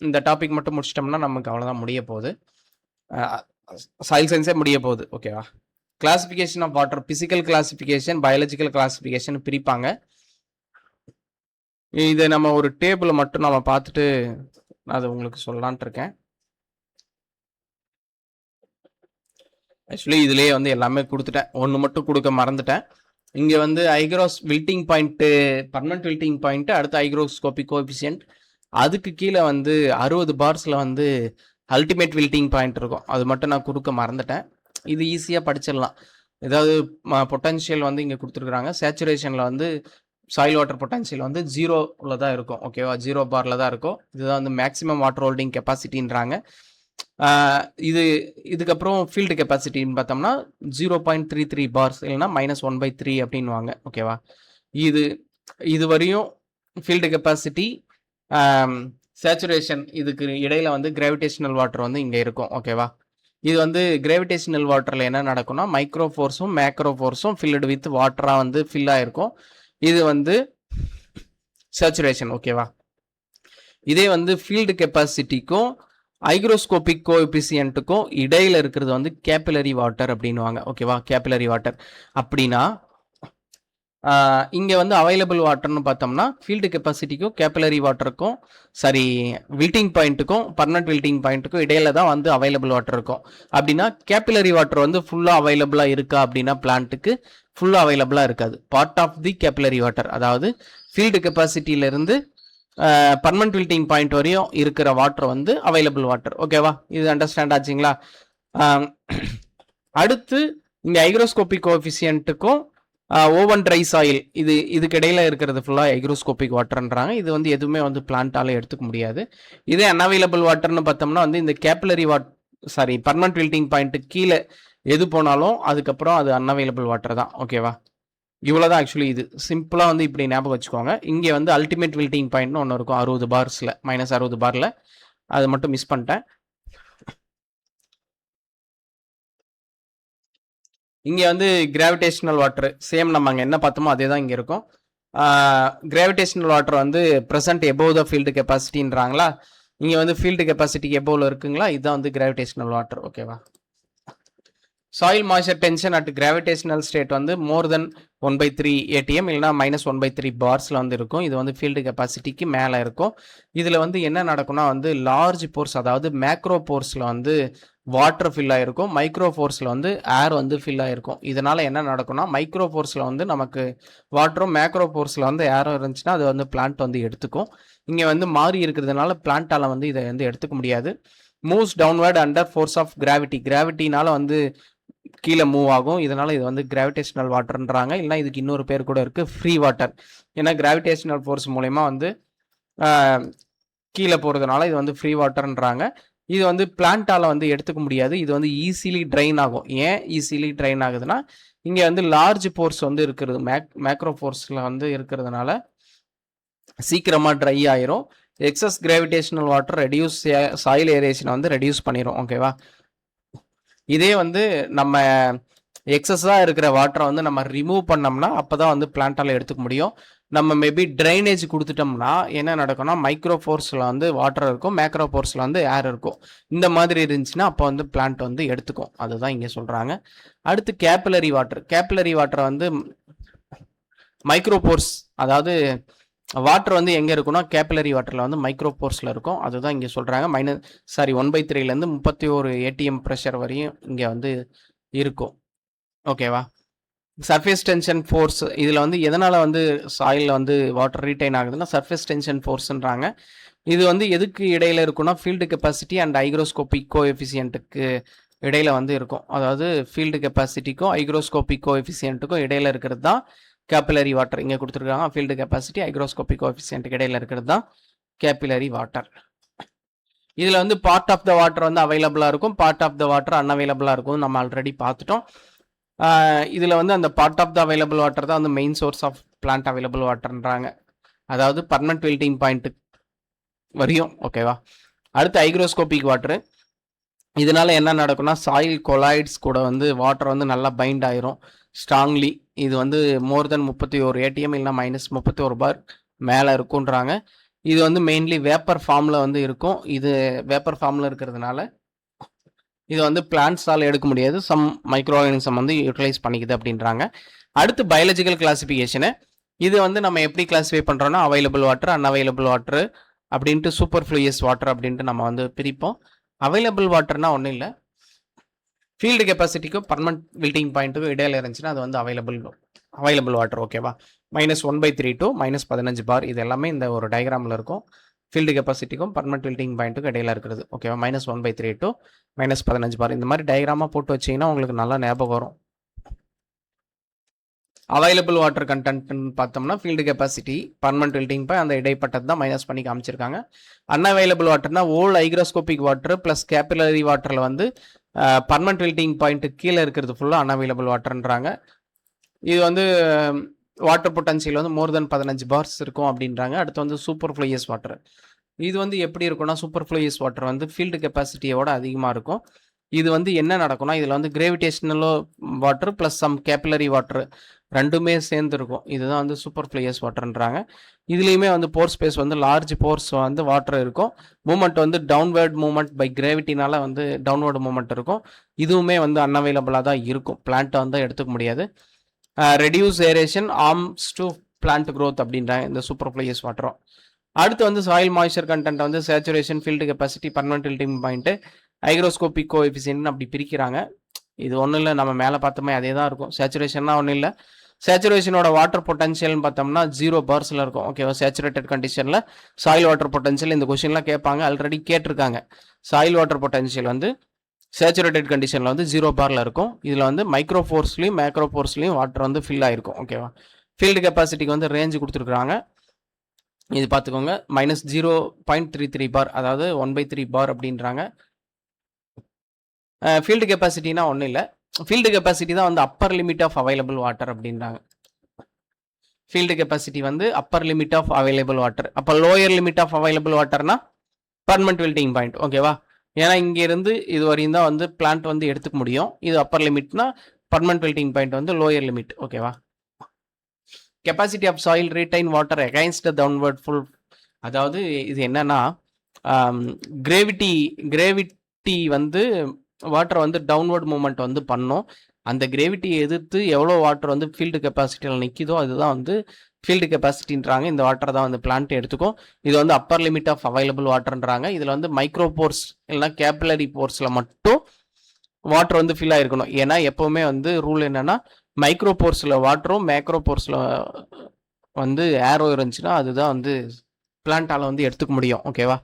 இந்த டாபிக் மட்டும் முடிச்சிட்டோம்னா நமக்கு அவ்வளோதான் முடிய போகுது, சாயில் சயின்ஸே முடிய போகுது. ஓகேவா? Classification of water, physical classification, biological classification பிரிப்பாங்க. இதை நம்ம ஒரு டேபிளை மட்டும் நம்ம பார்த்துட்டு அது உங்களுக்கு சொல்லலான்ட்டு இருக்கேன். ஆக்சுவலி இதுலேயே வந்து எல்லாமே கொடுத்துட்டேன், ஒன்று மட்டும் கொடுக்க மறந்துட்டேன். இங்கே வந்து ஐக்ரோஸ் wilting point, permanent wilting point, அடுத்து ஐக்ரோஸ்கோபிக் கோஎஃபிஷியன்ட், அதுக்கு கீழே வந்து 60 பார்ஸில் வந்து அல்டிமேட் வில்ட்டிங் பாயிண்ட் இருக்கும், அது மட்டும் நான் கொடுக்க மறந்துட்டேன். இது ஈஸியாக படிச்சிடலாம். ஏதாவது பொட்டன்ஷியல் வந்து இங்கே கொடுத்துருக்குறாங்க. சேச்சுரேஷனில் வந்து சாயில் வாட்டர் பொட்டன்ஷியல் வந்து 0வில் தான் இருக்கும். ஓகேவா? 0 பாரில் தான் இருக்கும். இதுதான் வந்து மேக்ஸிமம் வாட்டர் ஹோல்டிங் கெப்பாசிட்டின்றாங்க. இதுக்கப்புறம் ஃபீல்டு கெப்பாசிட்டின்னு பார்த்தோம்னா 0.33 பார்ஸ் இல்லைன்னா -1/3 அப்படின்வாங்க. ஓகேவா? இது வரையும் ஃபீல்டு கெப்பாசிட்டி, சேச்சுரேஷன், இதுக்கு இடையில வந்து கிராவிடேஷனல் வாட்டர் வந்து இங்கே இருக்கும். ஓகேவா? இது வந்து கிராவிடேஷனல் வாட்டரில் என்ன நடக்கும்னா மைக்ரோ ஃபோர்ஸும் மேக்ரோ ஃபோர்ஸும் ஃபில்டு வித் வாட்டராக வந்து ஃபில் ஆகிருக்கும். இது வந்து சேச்சுரேஷன். ஓகேவா? இதே வந்து ஃபீல்டு கெப்பாசிட்டிக்கும் ஐக்ரோஸ்கோபிக் கோஎஃபிஷியன்ட்டுக்கும் இடையில இருக்கிறது வந்து கேபிலரி வாட்டர் அப்படின்வாங்க. ஓகேவா? கேபிலரி வாட்டர் அப்படின்னா இங்கே வந்து அவைலபிள் வாட்டர்னு பார்த்தோம்னா field கெப்பாசிட்டிக்கும் capillary வாட்டருக்கும் wilting பாயிண்ட்டுக்கும் permanent wilting பாயிண்ட்டுக்கும் இடையில தான் வந்து அவைலபிள் வாட்டர் இருக்கும். அப்படின்னா கேபிலரி வாட்டர் வந்து ஃபுல்லாக அவைலபிளாக இருக்கா அப்படின்னா பிளான்ட்டுக்கு ஃபுல்லாக அவைலபிளாக இருக்காது. Part of the capillary water, அதாவது ஃபீல்டு கெப்பாசிட்டியிலேருந்து பர்மனன்ட் வில்ட்டிங் பாயிண்ட் வரையும் இருக்கிற வாட்டர் வந்து அவைலபிள் வாட்டர். ஓகேவா? இது அண்டர்ஸ்டாண்ட் ஆச்சுங்களா? அடுத்து இங்கே ஐக்ரோஸ்கோபிக் கோஎஃபிஷியன்ட்டுக்கும் ஓவன் ட்ரை சாயில், இதுக்கு இடையில இருக்கிறது ஃபுல்லாக ஐக்ரோஸ்கோபிக் வாட்டர்ன்றாங்க. இது வந்து எதுவுமே வந்து பிளான்ட்டால எடுத்துக்க முடியாது. இதே அன்அவைலபிள் வாட்டர்னு பார்த்தோம்னா வந்து இந்த கேபிலரி பர்மனன்ட் வில்ட்டிங் பாயிண்ட்டு கீழே எது போனாலும் அதுக்கப்புறம் அது அன்அவைலபிள் வாட்டர் தான். ஓகேவா? இவ்வளோதான். ஆக்சுவலி இது சிம்பிளாக வந்து இப்படி ஞாபகம் வச்சுக்கோங்க. இங்கே வந்து அல்டிமேட் வில்ட்டிங் பாயிண்ட்னு ஒன்று இருக்கும் 60 பார்ஸில், -60 பாரில், அது மட்டும் மிஸ் பண்ணிட்டேன். இங்கே வந்து கிராவிடேஷனல் வாட்டர் சேம் நம்ம அங்கே என்ன பார்த்தோமோ அதே தான் இங்கே இருக்கும். கிராவிடேஷனல் வாட்டர் வந்து ப்ரெசன்ட் எபோவ் த ஃபீல்டு கெப்பாசிட்டின்றாங்களா, இங்கே வந்து ஃபீல்டு கெப்பாசிட்டிக்கு எபோவில் இருக்குங்களா, இதுதான் வந்து கிராவிடேஷனல் வாட்டர். ஓகேவா? Soil moisture tension at gravitational state வந்து மோர் தென் 1/3 ATM இல்லைனா -1/3 பார்ஸில் வந்து இருக்கும். இது வந்து ஃபீல்டு கெப்பாசிட்டிக்கு மேலே இருக்கும். இதில் வந்து என்ன நடக்கும்னா வந்து லார்ஜ் போர்ஸ், அதாவது மேக்ரோ போர்ஸில் வந்து வாட்டர் ஃபில் ஆகிருக்கும், மைக்ரோ ஃபோர்ஸில் வந்து ஏர் வந்து ஃபில் ஆகிருக்கும். இதனால் என்ன நடக்கும்னா மைக்ரோ ஃபோர்ஸில் வந்து நமக்கு வாட்டரும், மேக்ரோ ஃபோர்ஸில் வந்து ஏரும் இருந்துச்சுன்னா அது வந்து பிளான்ட் வந்து எடுத்துக்கும். இங்கே வந்து மாறி இருக்கிறதுனால பிளான்ட்டால் வந்து இதை வந்து எடுத்துக்க முடியாது. Moves downward under force of கிராவிட்டினால வந்து கீழே மூவ் ஆகும். இதனால் இது வந்து கிராவிடேஷனல் வாட்டர்ன்றாங்க. இல்லைனா இதுக்கு இன்னொரு பேர் கூட இருக்குது, ஃப்ரீ வாட்டர். ஏன்னா கிராவிடேஷனல் ஃபோர்ஸ் மூலயமா வந்து கீழே போகிறதுனால இது வந்து ஃப்ரீ வாட்டர்ன்றாங்க. இது வந்து பிளான்ட்டால் வந்து எடுத்துக்க முடியாது. இது வந்து ஈஸிலி ட்ரைன் ஆகும். ஏன் ஈஸிலி ட்ரைன் ஆகுதுன்னா இங்கே வந்து லார்ஜ் ஃபோர்ஸ் வந்து இருக்கிறது, மேக்ரோ ஃபோர்ஸில் வந்து இருக்கிறதுனால சீக்கிரமாக ட்ரை ஆயிரும். Excess gravitational water reduce soil ஏரேஷனை வந்து ரெடியூஸ் பண்ணிடும். ஓகேவா? இதே வந்து நம்ம எக்ஸஸாக இருக்கிற வாட்டரை வந்து நம்ம ரிமூவ் பண்ணோம்னா அப்போ தான் வந்து பிளான்ட்டால் எடுத்துக்க முடியும். நம்ம மேபி ட்ரைனேஜ் கொடுத்துட்டோம்னா என்ன நடக்கும்னா மைக்ரோ ஃபோர்ஸில் வந்து வாட்டர் இருக்கும், மேக்ரோ ஃபோர்ஸில் வந்து ஏர் இருக்கும். இந்த மாதிரி இருந்துச்சுன்னா அப்போ வந்து பிளான்ட் வந்து எடுத்துக்கும். அதுதான் இங்கே சொல்கிறாங்க. அடுத்து கேபிலரி வாட்டரை வந்து மைக்ரோ போர்ஸ், அதாவது வாட்டர் வந்து எங்கே இருக்குன்னா கேபிலரி வாட்டரில் வந்து மைக்ரோ போர்ஸில் இருக்கும். அதுதான் இங்கே சொல்கிறாங்க. 1/3 ATM ப்ரெஷர் வரையும் இங்கே வந்து இருக்கும். ஓகேவா? சர்ஃபேஸ் டென்ஷன் ஃபோர்ஸ் இதில் வந்து எதனால் வந்து சாயிலில் வந்து வாட்டர் ரீட்டைன் ஆகுதுன்னா சர்ஃபேஸ் டென்ஷன் ஃபோர்ஸ்ன்றாங்க. இது வந்து எதுக்கு இடையில இருக்குன்னா ஃபீல்டு கெப்பாசிட்டி அண்ட் ஹைக்ரோஸ்கோபிக் கோஎஃபிசியன்ட்டுக்கு இடையில வந்து இருக்கும். அதாவது ஃபீல்டு கெப்பாசிட்டிக்கும் ஹைக்ரோஸ்கோபிக் கோஎஃபிசியன்ட்டுக்கும் இடையில இருக்கிறது தான் கேபிலரி வாட்டர். இங்கே கொடுத்துருக்காங்க ஃபீல்டு கெப்பாசிட்டி ஹைக்ரோஸ்கோபிக் கோஎஃபிசியன்ட்டுக்கு இடையில இருக்கிறது தான் கேபிலரி வாட்டர். இதில் வந்து பார்ட் ஆஃப் த வாட்டர் வந்து அவைலபிளாக இருக்கும், பார்ட் ஆஃப் த வாட்டர் அன்அவைலபிளாக இருக்கும். நம்ம ஆல்ரெடி பார்த்துட்டோம். இதில் வந்து அந்த part of the available water தான் வந்து main source of plant available வாட்டர்ன்றாங்க. அதாவது பர்மனன்ட் வில்டிங் பாயிண்ட் வரையும். ஓகேவா. அடுத்து ஹைக்ரோஸ்கோபிக் வாட்டரு. இதனால என்ன நடக்கும்னா சாயில் கொலாய்ட்ஸ் கூட வந்து வாட்டர் வந்து நல்லா பைண்ட் ஆயிரும் ஸ்ட்ராங்லி. இது வந்து மோர் தென் 31 ATM இல்லைனா -31 பார் மேலே இருக்குன்றாங்க. இது வந்து மெயின்லி வேப்பர் ஃபார்மில் வந்து இருக்கும். இது வேப்பர் ஃபார்மில் இருக்கிறதுனால இது வந்து பிளான்ட்ஸால் எடுக்க முடியாது. சம் மைக்ரோ ஆர்கானிசம் வந்து யூட்டிலைஸ் பண்ணிக்குது அப்படின்றாங்க. அடுத்து பயாலஜிக்கல் கிளாசிஃபிகேஷனு. இது வந்து நம்ம எப்படி கிளாஸிஃபை பண்ணுறோன்னா அவைலபிள் வாட்டர், அன்அவைலபிள் வாட்டர் அப்படின்ட்டு சூப்பர் ஃப்ளூயஸ் வாட்டர் அப்படின்ட்டு நம்ம வந்து பிரிப்போம். அவைலபிள் வாட்டர்னா ஒன்றும் இல்லை, ஃபீல்டு கெப்பாசிட்டிக்கும் பர்மனன்ட் வில்டிங் பாயிண்ட்டுக்கும் இடையில இருந்துச்சுன்னா அது வந்து அவைலபிள் வாட்டர். ஓகேவா. -1/3 to -15 பார் இது எல்லாமே இந்த ஒரு டயக்ராமில் இருக்கும். ஃபீல்டு கெப்பாசிட்டிக்கும் பர்மனன்ட் வில்டிங் பாயிண்ட்டுக்கும் இடையில இருக்கிறது. ஓகேவா. -1/3 to -15 பார் இந்த மாதிரி டயக்ராமாக போட்டு வச்சிங்கன்னா உங்களுக்கு நல்லா ஞாபகம் வரும். அவைலபிள் வாட்டர் கண்டென்ட்னு பார்த்தோம்னா field capacity permanent wilting point அந்த இடைப்பட்டது தான் மைனஸ் பண்ணி காமிச்சிருக்காங்க. அன்அவைலபிள் வாட்டர்னா old hygroscopic water plus capillary வாட்டரில் வந்து பர்மனன்ட் வில்டிங் பாயிண்ட்டு கீழே இருக்கிறது ஃபுல்லாக அன்அவைலபிள் வாட்டர்ன்றாங்க. இது வந்து வாட்டர் பொட்டன்சியல் வந்து மோர் தென் 15 பார்ஸ் இருக்கும் அப்படின்றாங்க. அடுத்து வந்து சூப்பர் ஃப்ளூயஸ் வாட்டர். இது வந்து எப்படி இருக்கும்னா சூப்பர் ஃப்ளூயஸ் வாட்டர் வந்து ஃபீல்டு கெப்பாசிட்டியோட அதிகமாக இருக்கும். இது வந்து என்ன நடக்கும்னா இதில் வந்து gravitational water plus some capillary water ரெண்டுமே சேர்ந்து இருக்கும். இதுதான் வந்து சூப்பர் ஃப்ளூயஸ் வாட்டர்ன்றாங்க. இதுலேயுமே வந்து போர் ஸ்பேஸ் வந்து லார்ஜ் போர்ஸ் வந்து வாட்டர் இருக்கும். மூமெண்ட் வந்து டவுன்வேர்ட் மூமெண்ட் பை கிராவிட்டினால வந்து டவுன்வேர்டு மூமெண்ட் இருக்கும். இதுவுமே வந்து அன்அவைலபிளாக தான் இருக்கும், பிளான்ட்டை வந்து எடுத்துக்க முடியாது. Reduce aeration harms to plant growth அப்படின்றாங்க இந்த சூப்பர் ஃப்ளூயஸ் வாட்டரும். அடுத்து வந்து சாயில் மாய்ஸ்சர் கண்டென்ட் வந்து saturation, field capacity, permanent wilting point, hygroscopic coefficient அப்படி பிரிக்கிறாங்க. இது ஒன்றும் இல்லை, நம்ம மேலே பார்த்தோமே அதே தான் இருக்கும். சேச்சுரேஷன்னா ஒன்றும் இல்லை. சேச்சுரேஷனோட வாட்டர் பொட்டன்ஷியல்னு பார்த்தோம்னா 0 பார்ஸில் இருக்கும். ஓகேவா. சேச்சுரேட்டட் கண்டிஷனில் சாயில் வாட்டர் பொட்டன்ஷியல் இந்த கொஸ்டின்லாம் கேட்பாங்க, ஆல்ரெடி கேட்டிருக்காங்க. சாயில் வாட்டர் பொட்டன்ஷியல் வந்து சேச்சுரேட்டட் கண்டிஷனில் வந்து 0 பாரில் இருக்கும். இதில் வந்து மைக்ரோ ஃபோர்ஸ்லையும் மேக்ரோ ஃபோர்ஸ்லையும் வாட்டர் வந்து ஃபில் ஆகிருக்கும். ஓகேவா. ஃபீல்டு கெப்பாசிட்டிக்கு வந்து ரேஞ்சு கொடுத்துருக்குறாங்க, இது பார்த்துக்கோங்க. -0.33 பார், அதாவது 1/3 பார் அப்படின்றாங்க. ஃபீல்டு கெப்பாசிட்டினா ஒன்றும் இல்லை, ஃபீல்டு கெப்பாசிட்டி தான் வந்து upper limit of available water அப்படின்றாங்க. ஃபீல்டு கெப்பாசிட்டி வந்து upper limit of available water. அப்போ லோயர் லிமிட் ஆஃப் அவைலபிள் வாட்டர்னா பர்மனன்ட் வில்டிங் பாயிண்ட். ஓகேவா. ஏன்னா இங்கேருந்து இது வரையும் தான் வந்து பிளான்ட் வந்து எடுத்துக்க முடியும். இது அப்பர் லிமிட்னா பர்மனன்ட் வில்டிங் பாயிண்ட் வந்து லோயர் லிமிட். ஓகேவா. Capacity of soil retain water against downward pull. அதாவது இது என்னன்னா கிரேவிட்டி வந்து வாட்டர் வந்து டவுன்வர்ட் மூமெண்ட் வந்து பண்ணும். அந்த கிரேவிட்டியை எதிர்த்து எவ்வளோ வாட்டர் வந்து ஃபீல்டு கெப்பாசிட்டியில் நிற்கிதோ அதுதான் வந்து ஃபீல்டு கெப்பாசிட்டின்றாங்க. இந்த வாட்டர் தான் வந்து பிளான்ட் எடுத்துக்கும். இது வந்து அப்பர் லிமிட் ஆஃப் அவைலபிள் வாட்டர்ன்றாங்க. இதில் வந்து மைக்ரோ போர்ஸ் இல்லைனா கேபிலரி போர்ஸில் மட்டும் வாட்டர் வந்து ஃபில் ஆகிருக்கணும். ஏன்னா எப்போவுமே வந்து ரூல் என்னென்னா மைக்ரோ போர்ஸில் வாட்டரும் மேக்ரோ போர்ஸில் வந்து ஏரோ இருந்துச்சுன்னா அதுதான் வந்து பிளான்ட்டால் வந்து எடுத்துக்க முடியும். ஓகேவா.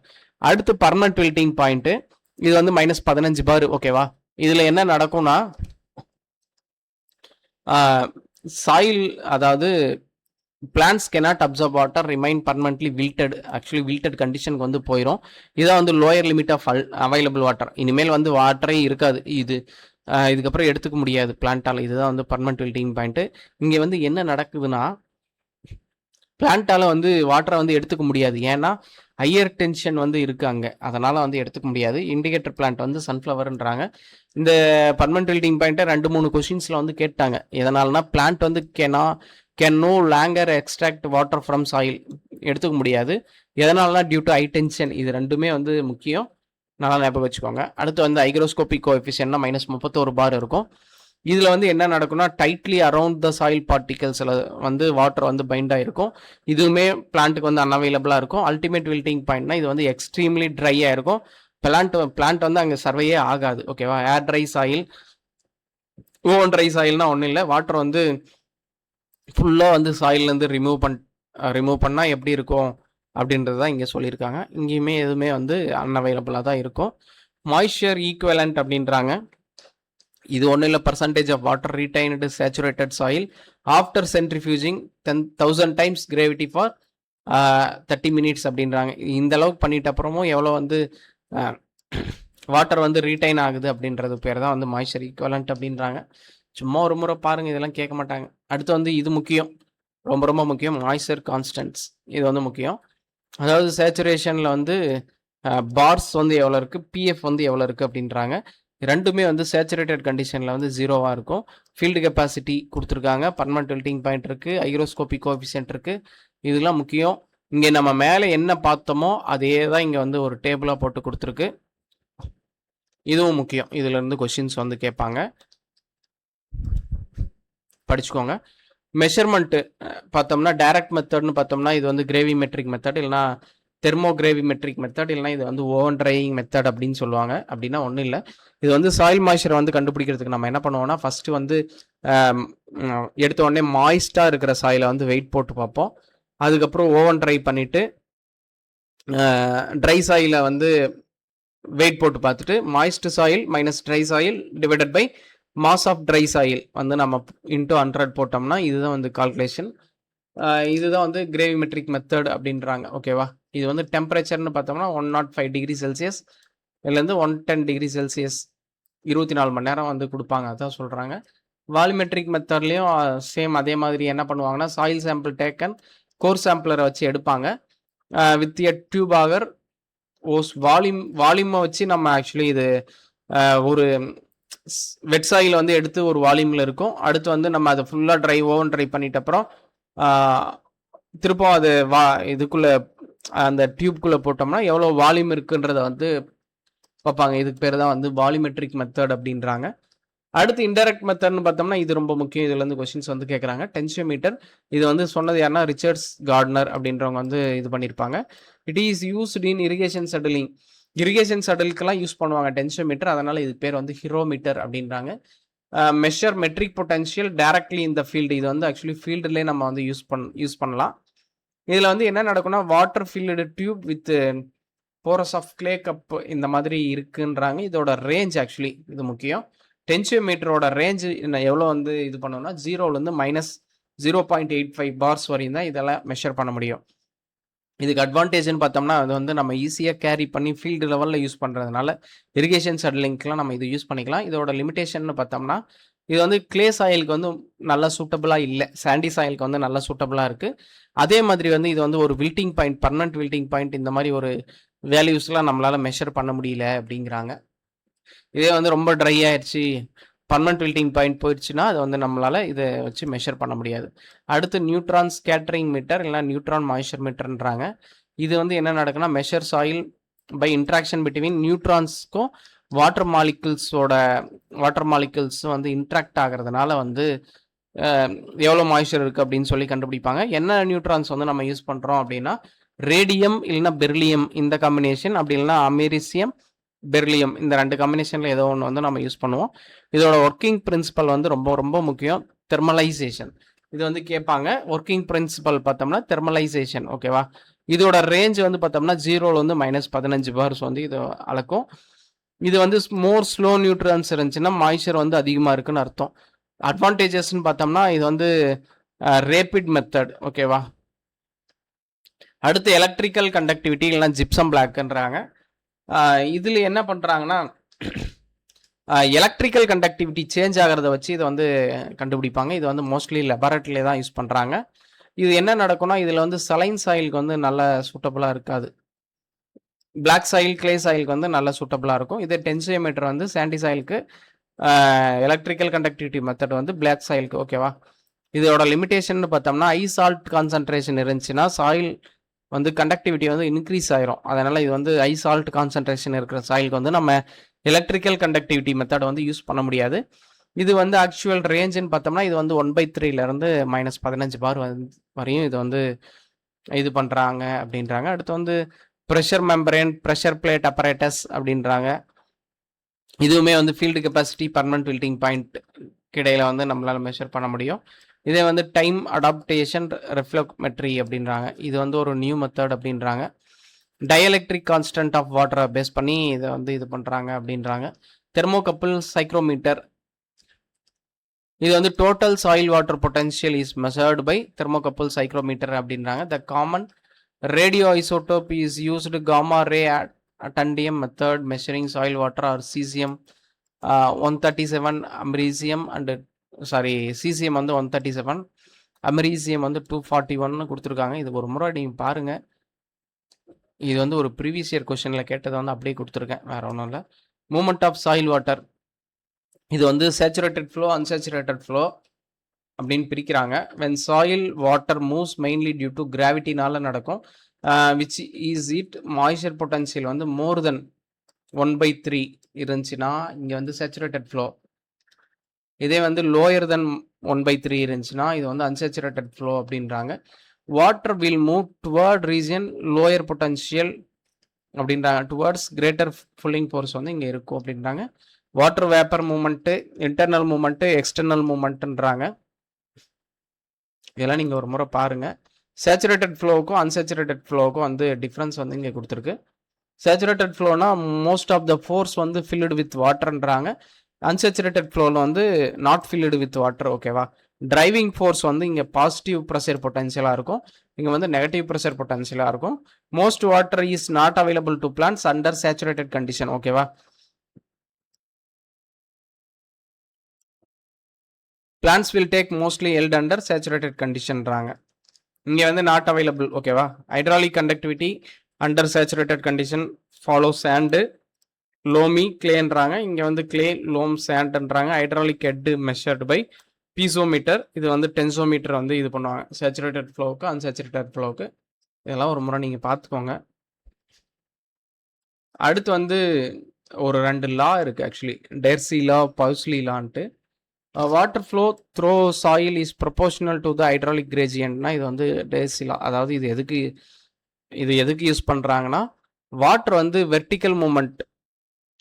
அடுத்து பர்மனன்ட் வில்டிங் பாயிண்ட்டு, இது வந்து -15 பார். ஓகேவா. இதில் என்ன நடக்கும்னா சாயில், அதாவது plants cannot absorb water remain permanently wilted. Actually wilted கண்டிஷனுக்கு வந்து போயிடும். இதான் வந்து lower limit of available water. இனிமேல் வந்து வாட்டரே இருக்காது, இதுக்கப்புறம் எடுத்துக்க முடியாது பிளான்ட்டால். இதுதான் வந்து பர்மனன்ட் வில்டிங் பாயிண்ட்டு. இங்கே வந்து என்ன நடக்குதுன்னா பிளான்ட்டால் வந்து வாட்டரை வந்து எடுத்துக்க முடியாது. ஏன்னா ஹையர் டென்ஷன் வந்து இருக்குது அங்கே, அதனால் வந்து எடுத்துக்க முடியாது. இண்டிகேட்டர் பிளான்ட் வந்து சன்ஃப்ளவர்ன்றாங்க. இந்த பர்மனன்ட் வில்டிங் பாயிண்ட்டை 2-3 கொஷின்ஸில் வந்து கேட்டாங்க. எதனால்னா பிளான்ட் வந்து can no longer extract water from soil, எடுத்துக்க முடியாது. எதனாலனா டியூ டு ஹை டென்ஷன். இது ரெண்டுமே வந்து முக்கியம், நல்லா ஞாபகம் வச்சுக்கோங்க. அடுத்து வந்து ஹைக்ரோஸ்கோபிக் கோஎஃபிஷியன்ட்னா -31 பார் இருக்கும். இதில் வந்து என்ன நடக்கும்னா டைட்லி அரவுண்ட் த சாயில் பார்ட்டிகல்ஸில் வந்து வாட்டர் வந்து பைண்ட் ஆகிருக்கும். இதுவுமே பிளான்ட்டுக்கு வந்து அன்அவைலபிளாக இருக்கும். அல்டிமேட் வில்டிங் பாயிண்ட்னா இது வந்து எக்ஸ்ட்ரீம்லி ட்ரையாக இருக்கும். பிளான்ட் வந்து அங்கே சர்வையே ஆகாது. ஓகேவா. Air dry soil oven dry சாயில்னா ஒன்றும் இல்லை, வாட்டர் வந்து ஃபுல்லாக வந்து சாயில்லேருந்து ரிமூவ் பண்ணால் எப்படி இருக்கும் அப்படின்றது தான் இங்கே சொல்லியிருக்காங்க. இங்கேயுமே எதுவுமே வந்து அன்அவைலபிளாக தான் இருக்கும். மாய்ஸ்சர் ஈக்குவலண்ட் அப்படின்றாங்க. இது ஒன்றும் இல்லை, percentage of water retained saturated soil after centrifuging 10,000 times gravity for 30 minutes அப்படின்றாங்க. இந்த அளவுக்கு பண்ணிட்ட அப்புறமும் எவ்வளோ வந்து வாட்டர் வந்து ரீடைன் ஆகுது அப்படின்றது பேர் தான் வந்து மாய்ஸ்சர் ஈக்குவலண்ட் அப்படின்றாங்க. சும்மா ஒரு முறை பாருங்கள், இதெல்லாம் கேட்க மாட்டாங்க. அடுத்து வந்து இது முக்கியம், ரொம்ப ரொம்ப முக்கியம், மாய்ஸ்சர் கான்ஸ்டன்ட்ஸ். இது வந்து முக்கியம். அதாவது சேச்சுரேஷனில் வந்து பார்ஸ் வந்து எவ்வளோ இருக்குது, பிஎஃப் வந்து எவ்வளோ இருக்குது அப்படின்றாங்க. ரெண்டுமே வந்து சேச்சுரேட்டட் கண்டிஷனில் வந்து 0வாக இருக்கும். ஃபீல்டு கெப்பாசிட்டி கொடுத்துருக்காங்க, பர்மனன்ட் மெல்டிங் பாயிண்ட் இருக்குது, ஹைக்ரோஸ்கோபிக் கோஎஃபிஷியன்ட் இருக்குது. இதெல்லாம் முக்கியம். இங்கே நம்ம மேலே என்ன பார்த்தோமோ அதே தான் இங்கே வந்து ஒரு டேபிளாக போட்டு கொடுத்துருக்கு. இதுவும் முக்கியம், இதுலேருந்து கொஷின்ஸ் வந்து கேட்பாங்க, படிச்சுக்கோங்க. மெஷர்மெண்ட்டு பார்த்தோம்னா டைரக்ட் மெத்தட்னு பார்த்தோம்னா இது வந்து கிரேவிமெட்ரிக் மெத்தட், இல்லைனா தெர்மோகிரேவிமெட்ரிக் மெத்தட், இல்லைனா இது வந்து ஓவன் ட்ரையிங் மெத்தட் அப்படின்னு சொல்லுவாங்க. அப்படின்னா ஒன்றும் இல்லை, இது வந்து சாயில் மாய்ஸ்சரை வந்து கண்டுபிடிக்கிறதுக்கு நம்ம என்ன பண்ணுவோம்னா ஃபஸ்ட்டு வந்து எடுத்த உடனே மாய்ஸ்டாக இருக்கிற சாயிலை வந்து வெயிட் போட்டு பார்ப்போம். அதுக்கப்புறம் ஓவன் ட்ரை பண்ணிவிட்டு ட்ரை சாயிலை வந்து வெயிட் போட்டு பார்த்துட்டு moist soil minus dry soil divided by mass of dry soil வந்து நம்ம இன்ட்டு 100 போட்டோம்னா இதுதான் வந்து கால்குலேஷன். இதுதான் வந்து கிரேவிமெட்ரிக் மெத்தட் அப்படின்றாங்க. ஓகேவா? இது வந்து டெம்பரேச்சர்னு பார்த்தோம்னா 105 டிகிரி செல்சியஸ் இதுலேருந்து 110 டிகிரி செல்சியஸ் 24 மணி நேரம் வந்து கொடுப்பாங்க, அதான் சொல்கிறாங்க. வால்யூமெட்ரிக் மெத்தட்லேயும் சேம் அதே மாதிரி என்ன பண்ணுவாங்கன்னா சாயில் சாம்பிள் டேக்கன் கோர் சாம்பிளரை வச்சு எடுப்பாங்க. வித் எ டியூப் ஆகர் ஓஸ் வால்யூமை வச்சு நம்ம ஆக்சுவலி இது ஒரு வெட் சாயில் வந்து எடுத்து ஒரு வால்யூமில் இருக்கும். அடுத்து வந்து நம்ம அதை ஃபுல்லாக ஓவன் ட்ரை பண்ணிட்ட அப்புறம் திரும்ப அது இதுக்குள்ளே அந்த டியூப்குள்ளே போட்டோம்னா எவ்வளோ வால்யூம் இருக்குன்றதை வந்து பார்ப்பாங்க. இதுக்கு பேர் தான் வந்து வால்யூமெட்ரிக் மெத்தட் அப்படின்றாங்க. அடுத்து இன்டைரக்ட் மெத்தட்னு பார்த்தோம்னா இது ரொம்ப முக்கியம், இதுல இருந்து கொஸ்டின்ஸ் வந்து கேட்குறாங்க. டென்சியோமீட்டர், இது வந்து சொன்னது யாருன்னா ரிச்சர்ட்ஸ் கார்ட்னர் அப்படின்றவங்க வந்து இது பண்ணியிருப்பாங்க. It is used in irrigation settling, irrigation செட்டிலுக்கெல்லாம் யூஸ் பண்ணுவாங்க டென்சியோமீட்டர், அதனால இது பேர் வந்து ஹீரோமீட்டர் அப்படின்றாங்க. மெஷர் மெட்ரிக் பொட்டன்ஷியல் டைரக்ட்லி இந்த ஃபீல்டு, இது வந்து ஆக்சுவலி ஃபீல்டுலேயே நம்ம வந்து யூஸ் பண்ணலாம். இதில் வந்து என்ன நடக்கும்னா water filled tube with porous of clay cup இந்த மாதிரி இருக்குன்றாங்க. இதோட ரேஞ்ச் ஆக்சுவலி இது முக்கியம். டென்சியோமீட்டரோட ரேஞ்சு எவ்வளோ வந்து இது பண்ணோம்னா 0லேருந்து -0.85 பார்ஸ் வரையும் தான் இதெல்லாம் மெஷர் பண்ண முடியும். இதுக்கு அட்வான்டேஜ்னு பார்த்தோம்னா அது வந்து நம்ம ஈஸியாக கேரி பண்ணி ஃபீல்டு லெவலில் யூஸ் பண்ணுறதுனால இரிகேஷன் செட்டிலிங்க்லாம் நம்ம இது யூஸ் பண்ணிக்கலாம். இதோட லிமிடேஷன் பார்த்தோம்னா இது வந்து கிளே சாயிலுக்கு வந்து நல்லா சூட்டபுளாக இல்லை, சாண்டி சாயிலுக்கு வந்து நல்லா சூட்டபுளாக இருக்குது. அதே மாதிரி வந்து இது வந்து ஒரு wilting point, permanent wilting point, இந்த மாதிரி ஒரு வேல்யூஸ்லாம் நம்மளால் மெஷர் பண்ண முடியல அப்படிங்கிறாங்க. இதே வந்து ரொம்ப ட்ரை ஆயிடுச்சு, பர்மனன்ட் வில்ட்டிங் பாயிண்ட் போயிடுச்சுன்னா அது வந்து நம்மளால் இதை வச்சு மெஷர் பண்ண முடியாது. அடுத்து நியூட்ரான் ஸ்கேட்டரிங் மீட்டர் இல்லைனா நியூட்ரான் மாய்ஸ்சர் மீட்டர்ன்றாங்க. இது வந்து என்ன நடக்குன்னா measure soil by interaction between நியூட்ரான்ஸ்க்கும் வாட்டர் மாலிகுல்ஸ் வந்து இன்ட்ராக்ட் ஆகிறதுனால வந்து எவ்வளோ மாய்ஸ்சர் இருக்குது அப்படின்னு சொல்லி கண்டுபிடிப்பாங்க. என்ன நியூட்ரான்ஸ் வந்து நம்ம யூஸ் பண்ணுறோம் அப்படின்னா ரேடியம் இல்லைன்னா பெர்லியம் இந்த காம்பினேஷன், அப்படி இல்லைன்னா அமெரிசியம் பெர்லியம் இந்த 2 காம்பினேஷனில் ஏதோ ஒன்று வந்து நம்ம யூஸ் பண்ணுவோம். இதோட ஒர்க்கிங் பிரின்சிபல் வந்து ரொம்ப ரொம்ப முக்கியம், தெர்மலைசேஷன். இது வந்து கேட்பாங்க. ஒர்க்கிங் பிரின்சிபல் பார்த்தோம்னா தெர்மலைசேஷன். ஓகேவா? இதோட ரேஞ்ச் வந்து பார்த்தோம்னா 0லேருந்து -15 பார்ஸ் வந்து இது அளக்கும். இது வந்து மோர் ஸ்லோ நியூட்ரன்ஸ் இருந்துச்சுன்னா மாய்ஸ்சர் வந்து அதிகமாக இருக்குன்னு அர்த்தம். அட்வான்டேஜஸ்ன்னு பார்த்தோம்னா இது வந்து ரேபிட் மெத்தட். ஓகேவா? அடுத்து எலக்ட்ரிக்கல் கண்டக்டிவிட்டி இல்லைனா ஜிப்சம் பிளாக்ன்றாங்க. இதில் என்ன பண்ணுறாங்கன்னா எலக்ட்ரிக்கல் கண்டக்டிவிட்டி சேஞ்ச் ஆகிறத வச்சு இதை வந்து கண்டுபிடிப்பாங்க. இது வந்து மோஸ்ட்லி லெபார்ட்டரியில தான் யூஸ் பண்ணுறாங்க. இது என்ன நடக்கும்னா இதில் வந்து சலைன் சாயிலுக்கு வந்து நல்ல சூட்டபுளாக இருக்காது, பிளாக் சாயில் கிளே சாயிலுக்கு வந்து நல்ல சூட்டபுளாக இருக்கும். இதே டென்சியோமீட்டர் வந்து சாண்டி சாயிலுக்கு, எலக்ட்ரிக்கல் கண்டக்டிவிட்டி மெத்தட் வந்து பிளாக் சாயிலுக்கு. ஓகேவா? இதோட லிமிடேஷன் பார்த்தோம்னா ஹை சால்ட் கான்சன்ட்ரேஷன் இருந்துச்சுன்னா சாயில் வந்து கண்டக்டிவிட்டி வந்து இன்க்ரீஸ் ஆயிரும். அதனால் இது வந்து ஹை சால்ட் கான்சன்ட்ரேஷன் இருக்கிற சாயிலுக்கு வந்து நம்ம எலக்ட்ரிக்கல் கண்டக்டிவிட்டி மெத்தட் வந்து யூஸ் பண்ண முடியாது. இது வந்து ஆக்சுவல் ரேஞ்சுன்னு பார்த்தோம்னா இது வந்து 1/3லேருந்து -15 பார் வரையும் இது வந்து இது பண்ணுறாங்க அப்படின்றாங்க. அடுத்து வந்து pressure membrane, pressure plate apparatus அப்படின்றாங்க. இதுவுமே வந்து field capacity, permanent wilting point கிடையில வந்து நம்மளால் மெஷர் பண்ண முடியும். இதே வந்து டைம் அடாப்டேஷன் ரெஃப்ளெக்ட்மெட்ரி அப்படின்றாங்க. இது வந்து ஒரு நியூ மெத்தட் அப்படின்றாங்க. டயலெக்ட்ரிக் கான்ஸ்டன்ட் ஆஃப் வாட்டரை பேஸ் பண்ணி இதை வந்து இது பண்ணுறாங்க அப்படின்றாங்க. தெர்மோகப்பிள் சைக்ரோமீட்டர், இது வந்து total soil water potential is measured by thermocouple psychrometer அப்படின்றாங்க. The common radio isotope is used gamma ray attenuation method measuring soil water or caesium 137, americium and caesium வந்து 137, அமெரிசியம் வந்து 241 கொடுத்துருக்காங்க. இது ஒரு முறை நீங்கள் பாருங்கள். இது வந்து ஒரு ப்ரீவியஸ் இயர் கொஸ்டினில் கேட்டதை வந்து அப்படியே கொடுத்துருக்கேன், வேறு ஒன்றும் இல்லை. மூமெண்ட் ஆஃப் சாயில் வாட்டர், இது வந்து சேச்சுரேட்டட் ஃப்ளோ அன்சேச்சுரேட்டட் ஃப்ளோ அப்படின்னு பிரிக்கிறாங்க. When soil water moves mainly due to கிராவிட்டினால நடக்கும். Which is it moisture potential வந்து மோர் தென் 1/3 இருந்துச்சுன்னா இங்கே வந்து சேச்சுரேட்டட் ஃப்ளோ. இதே வந்து லோயர் தென் 1/3 இருந்துச்சுன்னா இது வந்து அன்சேச்சுரேட்டட் ஃப்ளோ அப்படின்றாங்க. Water will move toward region lower potential அப்படின்றாங்க. டுவர்ட்ஸ் கிரேட்டர் ஃபுல்லிங் ஃபோர்ஸ் வந்து இங்கே இருக்கும் அப்படின்றாங்க. Water vapour movement, internal movement, external மூமெண்ட்டுன்றாங்க. இதெல்லாம் நீங்கள் ஒரு முறை பாருங்கள். சேச்சுரேட்டட் ஃப்ளோவுக்கும் அன்சேச்சுரேட்டட் ஃப்ளோவுக்கும் வந்து டிஃப்ரென்ஸ் வந்து இங்கே கொடுத்துருக்கு. சேச்சுரேட்டட் ஃப்ளோனா மோஸ்ட் ஆஃப் த ஃபோர்ஸ் வந்து ஃபில்டு வித் வாட்டர்ன்றாங்க. அன்சேச்சுரேட்டட் ஃப்ளோவில் வந்து நாட் ஃபில்டு வித் வாட்டர். ஓகேவா? டிரைவிங் ஃபோர்ஸ் வந்து இங்கே பாசிட்டிவ் ப்ரெஷர் பொட்டன்ஷியலாக இருக்கும், இங்கே வந்து நெகட்டிவ் ப்ரெஷர் பொட்டன்ஷியலாக இருக்கும். Most water is not available to plants under saturated condition. ஓகேவா? Plants will take mostly held under saturated கண்டிஷன்றாங்க. இங்கே வந்து நாட் அவைலபிள். ஓகேவா? Hydraulic conductivity under saturated condition follow sand loamy கிளேன்றாங்க. இங்கே வந்து கிளே லோம் சாண்ட்ன்றாங்க. Hydraulic head measured by piezometer, இது வந்து டென்சோமீட்டர் வந்து இது பண்ணுவாங்க சேச்சுரேட்டட் ஃப்ளோவுக்கு அன்சேச்சுரேட்டட் ஃப்ளோவுக்கு. இதெல்லாம் ஒரு முறை நீங்கள் பார்த்துக்கோங்க. அடுத்து வந்து ஒரு 2 லா இருக்குது ஆக்சுவலி, டெர்சி லா, பவுஸ்லி லான்ட்டு. Water flow through soil is proportional to the hydraulic கிரேஜியன்ட்னா இது வந்து டெர்சி லா. அதாவது இது எதுக்கு யூஸ் பண்ணுறாங்கன்னா, வாட்டர் வந்து வெர்டிக்கல் மூமெண்ட்,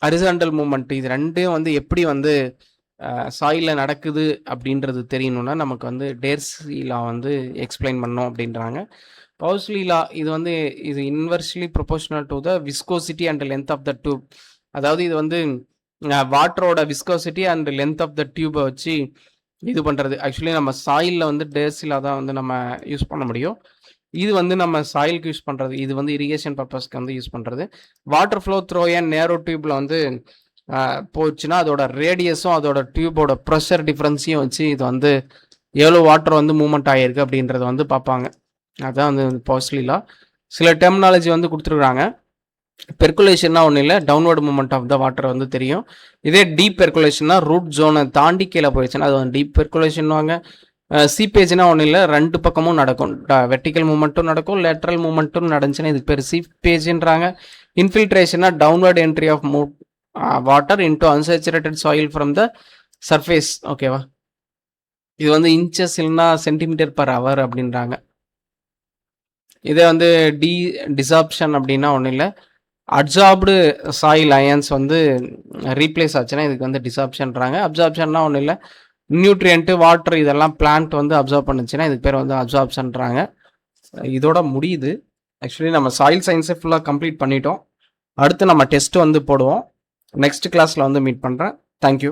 ஹரிசாண்டல் மூமெண்ட், இது ரெண்டையும் வந்து எப்படி வந்து சாயிலில் நடக்குது அப்படின்றது தெரியணும்னா நமக்கு வந்து டெர்சி லா வந்து எக்ஸ்பிளைன் பண்ணோம் அப்படின்றாங்க. பவுஸ்லி லா, இது வந்து இது inversely proportional to the viscosity and length of the tube. அதாவது இது வந்து வாட்டரோட viscosity and length of the டியூபை வச்சு இது பண்ணுறது. ஆக்சுவலி நம்ம சாயிலில் வந்து டெர்சி லா தான் வந்து நம்ம யூஸ் பண்ண முடியும். இது வந்து நம்ம சாயிலுக்கு யூஸ் பண்ணுறது, இது வந்து இரிகேஷன் பர்பஸ்க்கு வந்து யூஸ் பண்ணுறது. வாட்டர் ஃப்ளோ த்ரோ ஏன் நேரோ டியூப்பில் வந்து போச்சுன்னா அதோட ரேடியஸும் அதோட டியூபோட ப்ரெஷர் டிஃப்ரென்ஸையும் வச்சு இது வந்து எவ்வளோ வாட்டர் வந்து மூவ்மெண்ட் ஆகிருக்கு அப்படின்றத வந்து பார்ப்பாங்க. அதுதான் வந்து பவுஸ்லி லா. சில டெர்மினாலஜி வந்து கொடுத்துருக்குறாங்க. பெர்குலேஷன்னா ஒன்றும் இல்லை, downward movement of the water வந்து தெரியும். இதே டீப் பெர்குலேஷன்னா ரூட் ஜோனை தாண்டி கீழே போயிடுச்சுன்னா அது வந்து டீப் பெர்குலேஷன் வாங்க. சீப்பேஜ்னா ஒன்றும் இல்லை, 2 பக்கமும் நடக்கும், வெர்டிக்கல் மூமெண்ட்டும் நடக்கும், லேட்ரல் மூமெண்ட்டும் நடந்துச்சுன்னா இதுக்கு பேர் சீப்பேஜ்ன்றாங்க. இன்ஃபில்ட்ரேஷன்னா downward entry of water into unsaturated soil from the surface. ஓகேவா? இது வந்து இன்ச்சஸ் இல்லைன்னா சென்டிமீட்டர் பர் ஹவர் அப்படின்றாங்க. இதே வந்து டிசாப்ஷன் அப்படின்னா ஒன்றும் இல்லை, அப்சார்ப்டு சாயில் அயன்ஸ் வந்து ரீப்ளேஸ் ஆச்சுன்னா இதுக்கு வந்து டிசாப்ஷன்றாங்க. அப்சார்ப்ஷன்னா ஒன்றும் இல்லை, நியூட்ரியன்ட்டு வாட்டர் இதெல்லாம் பிளான்ட் வந்து அப்சார்ப் பண்ணுச்சுன்னா இதுக்கு பேர் வந்து அப்சார்ப்ஷன்றாங்க. இதோட முடியுது. ஆக்சுவலி நம்ம சாயில் சயின்ஸை ஃபுல்லாக கம்ப்ளீட் பண்ணிட்டோம். அடுத்து நம்ம டெஸ்ட் வந்து போடுவோம். நெக்ஸ்ட் கிளாஸில் வந்து மீட் பண்ணுறேன். தேங்க்யூ.